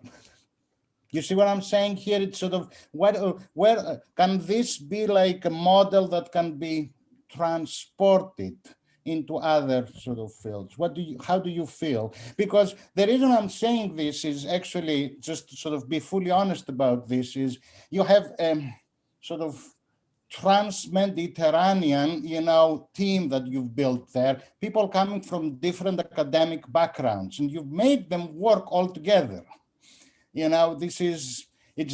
You see what I'm saying here? It's sort of, where can this be like a model that can be transported into other sort of fields? How do you feel? Because the reason I'm saying this is actually, just to sort of be fully honest about this, is you have sort of trans-Mediterranean, you know, team that you've built there, people coming from different academic backgrounds, and you've made them work all together. You know, it's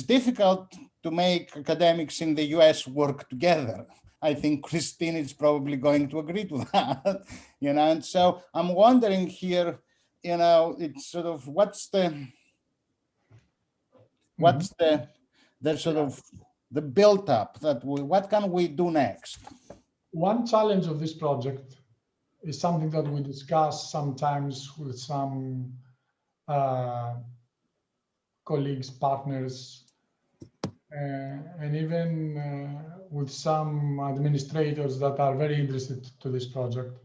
difficult to make academics in the US work together. I think Christine is probably going to agree to that, you know, and so I'm wondering here, you know, it's sort of what's the sort of the built up that what can we do next? One challenge of this project is something that we discuss sometimes with some colleagues, partners, and even with some administrators that are very interested to this project,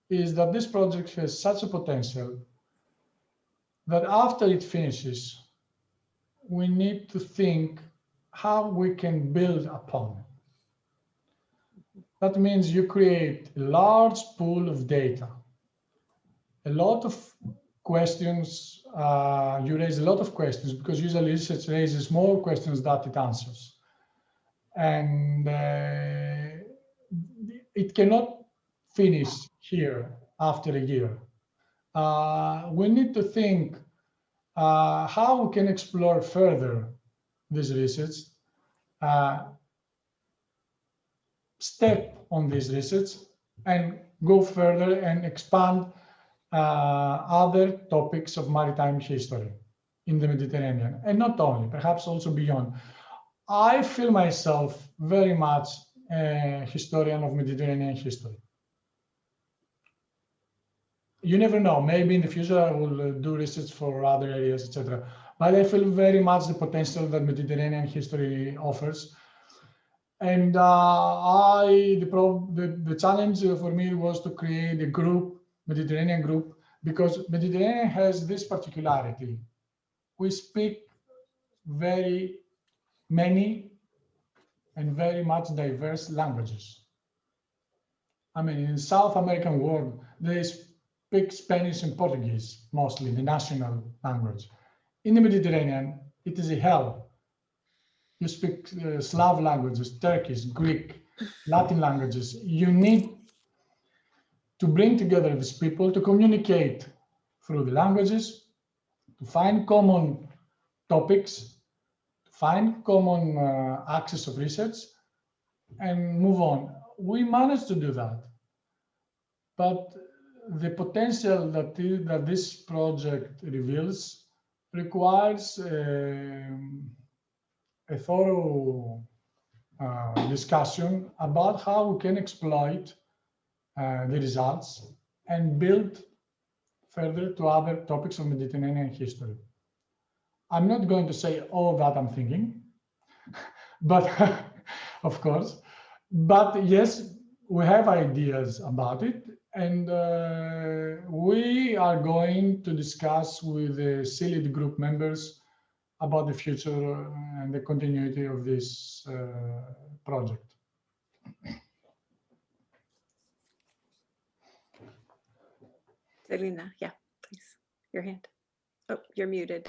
is that this project has such a potential that after it finishes, we need to think how we can build upon it. That means you create a large pool of data, a lot of questions, you raise a lot of questions because usually research raises more questions than it answers. And it cannot finish here after a year. We need to think how we can explore further this research, step on this research and go further and expand other topics of maritime history in the Mediterranean, and not only, perhaps also beyond. I feel myself very much a historian of Mediterranean history. You never know, maybe in the future I will do research for other areas, etc. But I feel very much the potential that Mediterranean history offers. And the challenge for me was to create a group, Mediterranean group, because Mediterranean has this particularity. We speak very many and very much diverse languages. I mean, in the South American world, they speak Spanish and Portuguese, mostly the national language. In the Mediterranean, it is a hell. You speak Slav languages, Turkish, Greek, Latin languages. You need to bring together these people to communicate through the languages, to find common topics, to find common axis of research, and move on. We managed to do that. But the potential that this project reveals requires a thorough discussion about how we can exploit the results and build further to other topics of Mediterranean history. I'm not going to say all that I'm thinking, but of course, but yes, we have ideas about it, and we are going to discuss with the SeaLiT group members about the future and the continuity of this project. Selina, yeah, please, your hand. Oh, you're muted.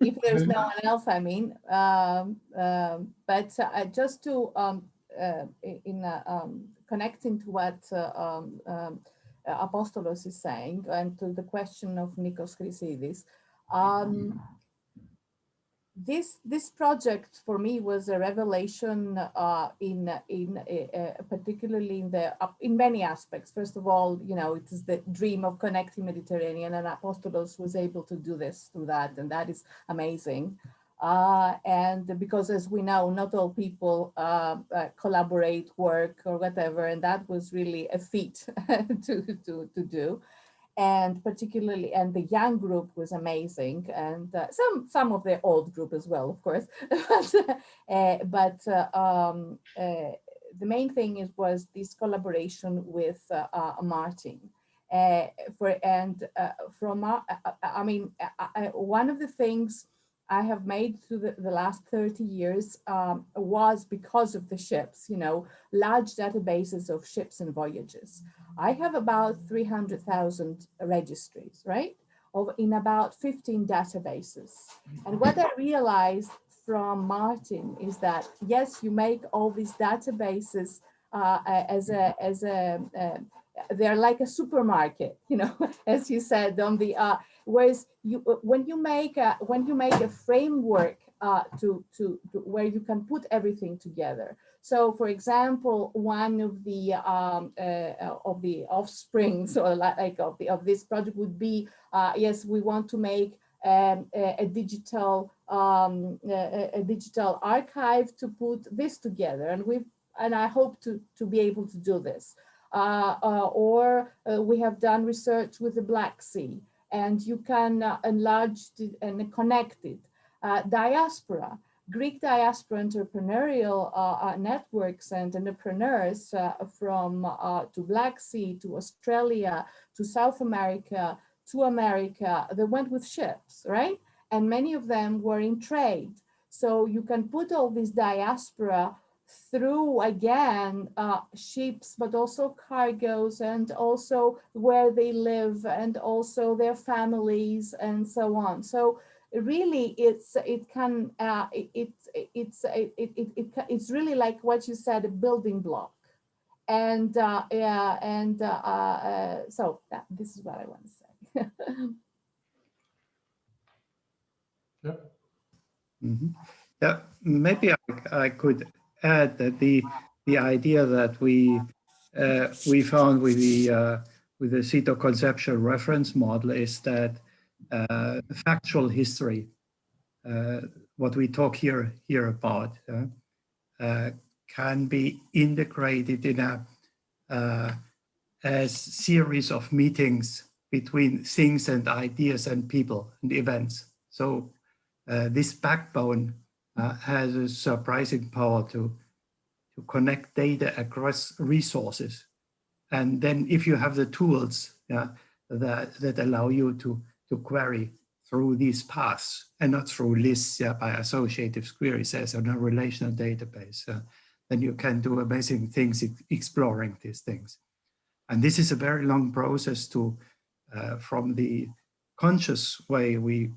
If there's no one else, I mean, but just to connecting to what Apostolos is saying and to the question of Nikos Chrysidis, this project for me was a revelation particularly in many aspects. First of all, you know, it is the dream of connecting Mediterranean, and Apostolos was able to do this through that, and that is amazing. And because, as we know, not all people collaborate, work, or whatever, and that was really a feat to do. And particularly, and the young group was amazing, and some of the old group as well, of course. but the main thing was this collaboration with Martin. One of the things I have made through the last 30 years was because of the ships, you know, large databases of ships and voyages. I have about 300,000 registries, right? In about 15 databases. And what I realized from Martin is that, yes, you make all these databases they're like a supermarket, you know, as you said, Whereas when you make a framework to where you can put everything together. So, for example, one of the offsprings or like of this project would be, yes, we want to make a digital archive to put this together, and I hope to be able to do this. We have done research with the Black Sea, and you can enlarge it and connect it. Diaspora, Greek diaspora entrepreneurial networks and entrepreneurs from to Black Sea, to Australia, to South America, to America, they went with ships, right? And many of them were in trade. So you can put all this diaspora through, again, ships, but also cargoes, and also where they live, and also their families, and so on. So really, it's really like what you said, a building block. And so this is what I want to say. Yep. Mm-hmm. Yeah, maybe I could add that the idea that we found with the CETO-conceptual reference model is that factual history, what we talk here about, can be integrated in a series of meetings between things and ideas and people and events. So this backbone has a surprising power to connect data across resources. And then if you have the tools that allow you to query through these paths and not through lists by associative queries as on a relational database, then you can do amazing things exploring these things. And this is a very long process to, from the conscious way we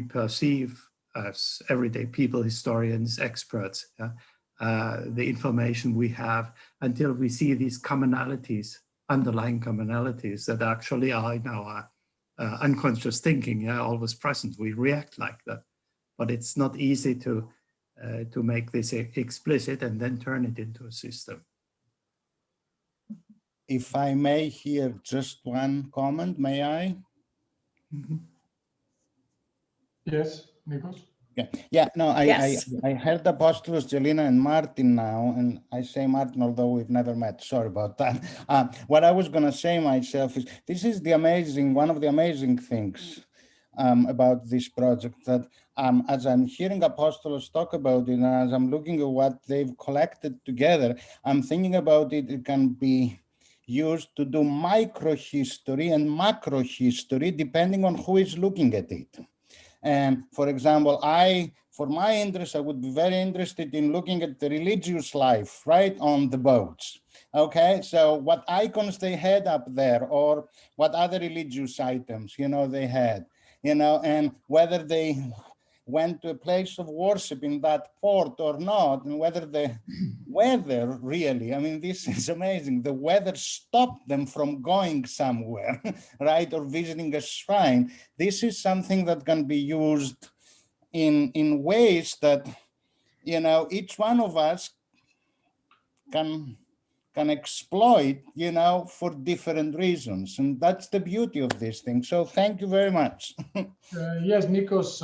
perceive as everyday people, historians, experts, the information we have, until we see these commonalities, underlying commonalities that actually are in our unconscious thinking, always present. We react like that, but it's not easy to make this explicit and then turn it into a system. If I may hear just one comment, may I? Mm-hmm. Yes, Nikos? Yeah, no, Yes. I heard Apostolos, Jelena, and Martin now, and I say Martin, although we've never met, sorry about that. What I was gonna say myself is, this is one of the amazing things about this project, that as I'm hearing Apostolos talk about it, and as I'm looking at what they've collected together, I'm thinking about it can be used to do micro-history and macro-history, depending on who is looking at it. And for example, for my interest, I would be very interested in looking at the religious life, right, on the boats. Okay, so what icons they had up there, or what other religious items, they had, and whether they went to a place of worship in that port or not, and whether the weather really, I mean, this is amazing. The weather stopped them from going somewhere, right, or visiting a shrine. This is something that can be used in ways that, each one of us can exploit, for different reasons. And that's the beauty of this thing. So thank you very much. Yes, Nikos,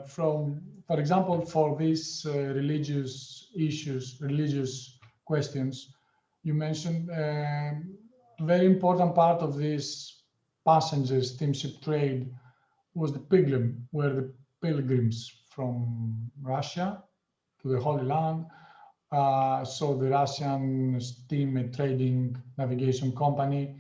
for example, for these religious issues, religious questions, you mentioned a very important part of this passenger steamship trade was the pilgrim, were the pilgrims from Russia to the Holy Land. So the Russian steam and trading navigation company,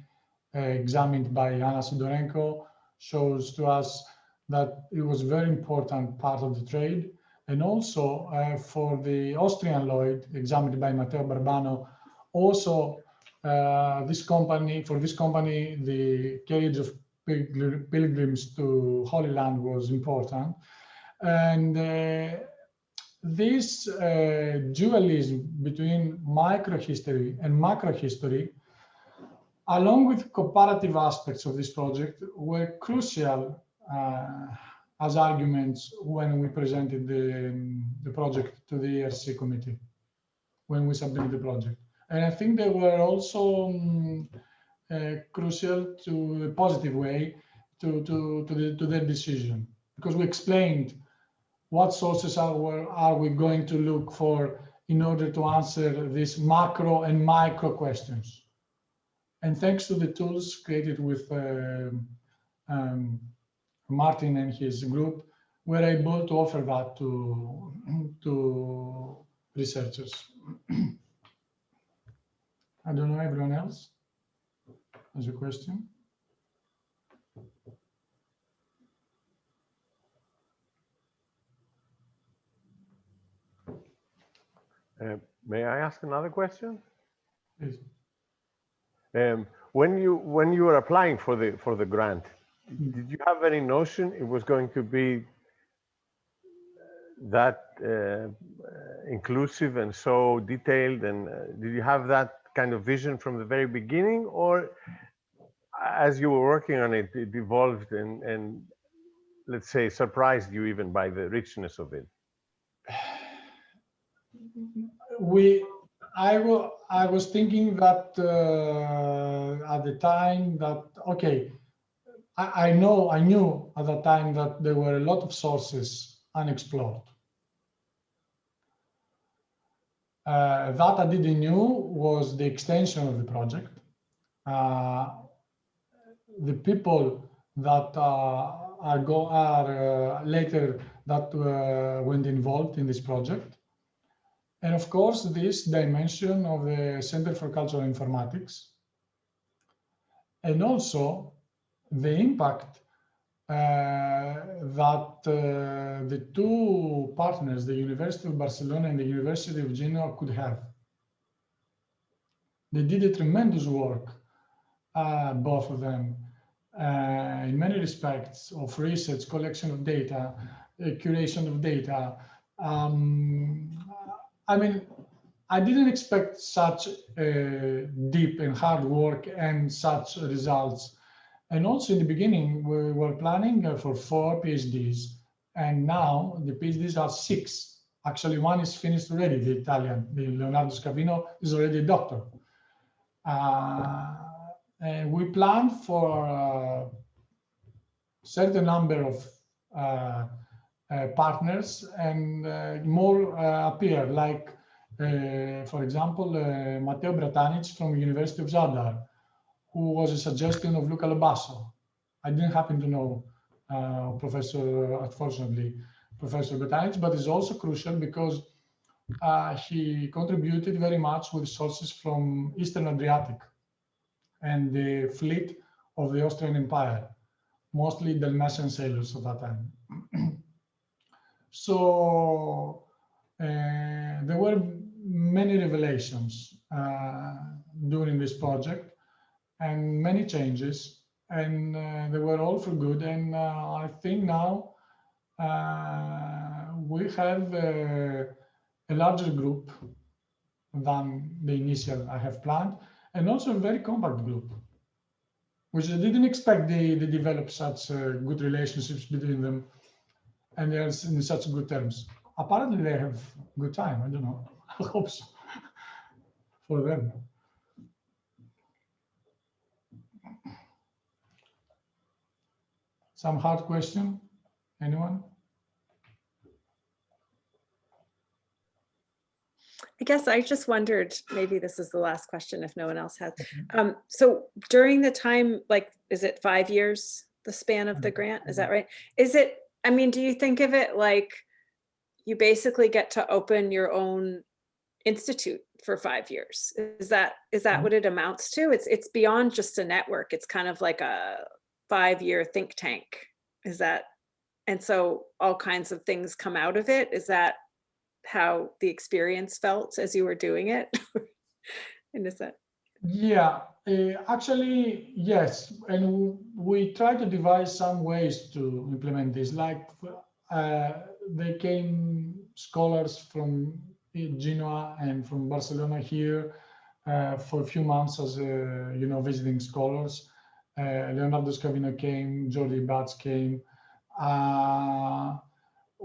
examined by Anna Sidorenko, shows to us that it was a very important part of the trade. And also for the Austrian Lloyd, examined by Matteo Barbano, also for this company, the carriage of pilgrims to Holy Land was important. And this dualism between microhistory and macrohistory, along with comparative aspects of this project, were crucial as arguments when we presented the project to the ERC committee, when we submitted the project. And I think they were also crucial to the positive way to their decision, because we explained what sources are we going to look for in order to answer these macro and micro questions. And thanks to the tools created with Martin and his group, we're able to offer that to researchers. I don't know, everyone else has a question? May I ask another question? Please. When you were applying for the grant, did you have any notion it was going to be that inclusive and so detailed? And did you have that kind of vision from the very beginning, or as you were working on it, it evolved and let's say surprised you even by the richness of it? I was thinking that at the time that, okay, I knew at the time that there were a lot of sources unexplored. That I didn't know was the extension of the project. The people that are later that went involved in this project. And of course, this dimension of the Center for Cultural Informatics, and also the impact that the two partners, the University of Barcelona and the University of Genoa, could have. They did a tremendous work, both of them, in many respects of research, collection of data, curation of data. I mean, I didn't expect such deep and hard work and such results. And also in the beginning, we were planning for 4 PhDs, and now the PhDs are 6. Actually, one is finished already, the Italian, the Leonardo Scavino is already a doctor. And we planned for a certain number of partners, and more appear, like, for example, Matteo Bratanic from University of Zadar, who was a suggestion of Luca Lobasso. I didn't happen to know unfortunately, Professor Bratanic, but it's also crucial because he contributed very much with sources from Eastern Adriatic and the fleet of the Austrian Empire, mostly Dalmatian sailors at that time. So there were many revelations during this project and many changes, and they were all for good. And I think now we have a larger group than the initial I have planned, and also a very compact group, which I didn't expect they develop such good relationships between them, and they are in such good terms. Apparently they have good time, I don't know, I hope so for them. Some hard question, anyone? I guess I just wondered, maybe this is the last question if no one else has. So during the time, like, is it 5 years, the span of the grant? Is that right? Is it, I mean, do you think of it like you basically get to open your own institute for 5 years? Is that what it amounts to? It's beyond just a network. It's kind of like a 5-year think tank. Is that, and so all kinds of things come out of it? Is that how the experience felt as you were doing it? And is that? Yeah, actually, yes. And we try to devise some ways to implement this. Like they came scholars from Genoa and from Barcelona here for a few months as, visiting scholars. Leonardo Scavino came, Jordi Batz came.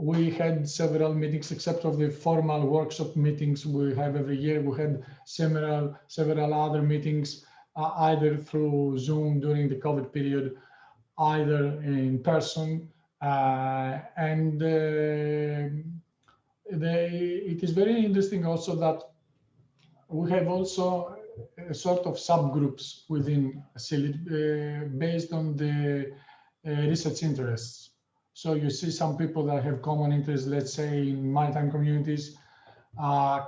We had several meetings, except of the formal workshop meetings we have every year. We had several other meetings, either through Zoom during the COVID period, either in person. It is very interesting also that we have also a sort of subgroups within SeaLiT based on the research interests. So you see some people that have common interests, let's say in maritime communities,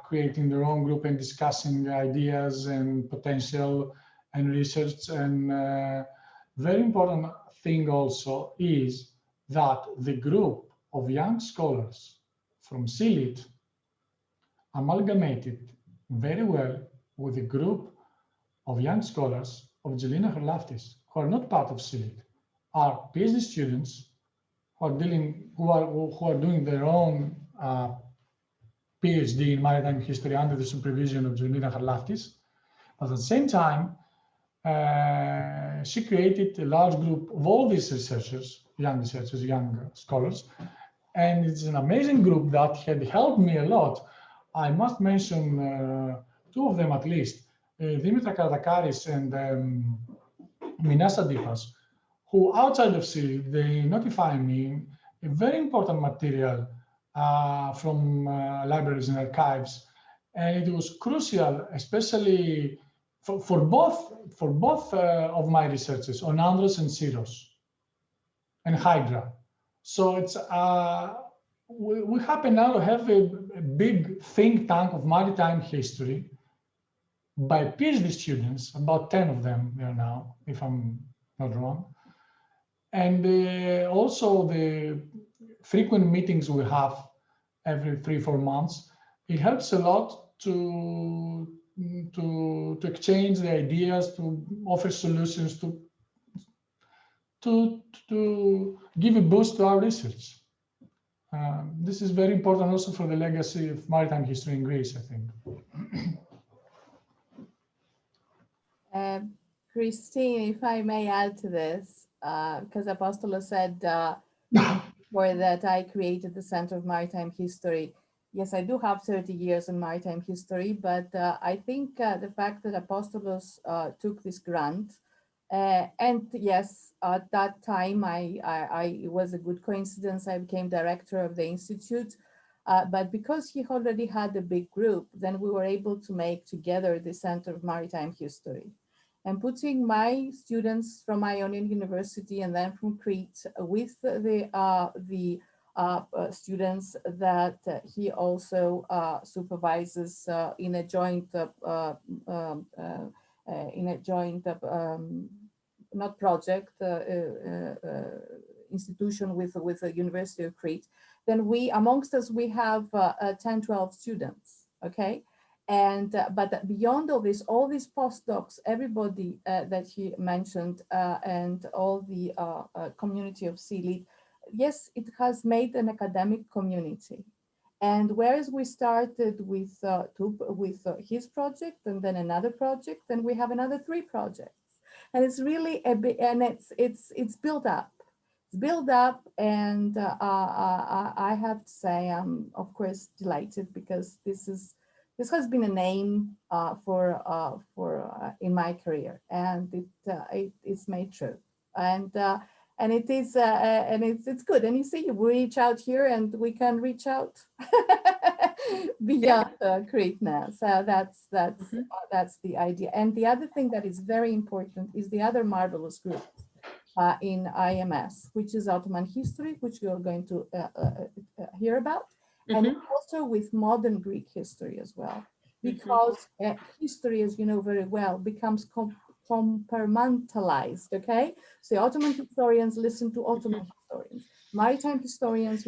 creating their own group and discussing ideas and potential and research. And very important thing also is that the group of young scholars from SeaLiT amalgamated very well with a group of young scholars of Gelina Harlaftis who are not part of SeaLiT, are PhD students who are doing their own PhD in maritime history under the supervision of Gelina Harlaftis. But at the same time, she created a large group of all these researchers, young scholars, and it's an amazing group that had helped me a lot. I must mention two of them at least, Dimitra Kardakaris and Minasa Dipas, who outside of SeaLiT, they notify me a very important material from libraries and archives. And it was crucial, especially for both of my researches on Andros and Syros and Hydra. So it's we happen now to have a big think tank of maritime history by PhD students, about 10 of them there now, if I'm not wrong. And also the frequent meetings we have every 3-4 months, it helps a lot to exchange the ideas, to offer solutions, to give a boost to our research. This is very important also for the legacy of maritime history in Greece, I think. Christine, if I may add to this, because Apostolos said before that I created the Center of Maritime History. Yes, I do have 30 years in maritime history, but I think the fact that Apostolos took this grant, and yes, at that time, it was a good coincidence. I became director of the institute, but because he already had a big group, then we were able to make together the Center of Maritime History. And putting my students from Ionian University and then from Crete with the students that he also supervises in a joint not project institution with the University of Crete, then we amongst us we have 10-12 students, okay. And but beyond all these postdocs, everybody that he mentioned, and all the community of SeaLiT, yes, it has made an academic community. And whereas we started with his project and then another project, then we have another 3 projects, and it's really a bit, and it's built up. It's built up, and I have to say I'm of course delighted, because this has been a name for in my career, and it's made true, and it is and it's good. And you see, we reach out here, and we can reach out beyond Crete now. So that's the idea. And the other thing that is very important is the other marvelous group in IMS, which is Ottoman history, which you're going to hear about. And also with modern Greek history as well, because history, as you know very well, becomes compartmentalized, okay? So Ottoman historians listen to Ottoman historians, maritime historians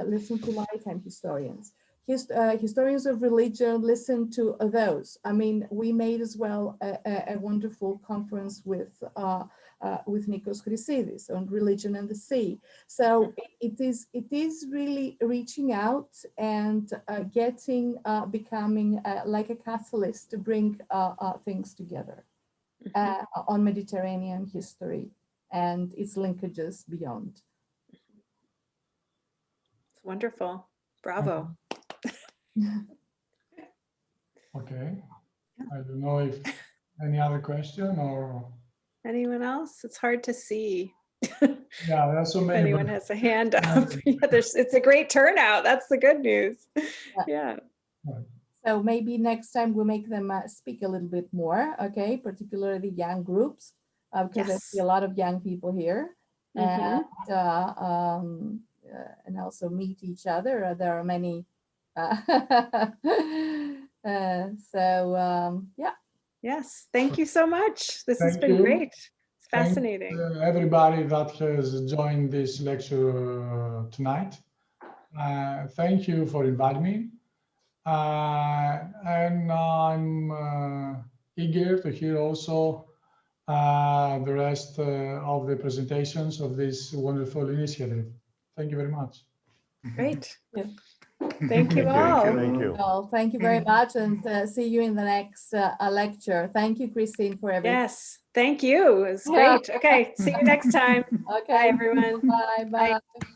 listen to maritime historians, historians of religion listen to those. I mean, we made as well a wonderful conference with Nikos Chrysidis on religion and the sea. So it is really reaching out and becoming like a catalyst to bring things together on Mediterranean history and its linkages beyond. It's wonderful. Bravo. Okay. I don't know if any other question or, Anyone else? It's hard to see. yeah, there are so If many. anyone but- has a hand up. Yeah, it's a great turnout. That's the good news. Yeah. So maybe next time we'll make them speak a little bit more, okay? Particularly young groups, because I see a Yes. lot of young people here, Mhm. and also meet each other. There are many. Yeah. Yes. Thank you so much. This has Thank been you. great. It's Thank, fascinating. everybody that has joined this lecture tonight. Thank you for inviting me. And I'm eager to hear also the rest of the presentations of this wonderful initiative. Thank you very much. Great. Yeah. Thank you all. Thank you. Well, thank you very much, and see you in the next lecture. Thank you, Christine, for everything. Yes. Thank you. It's Yeah. great. Okay. See you next time. Okay. Bye, everyone. Bye. Bye. Bye.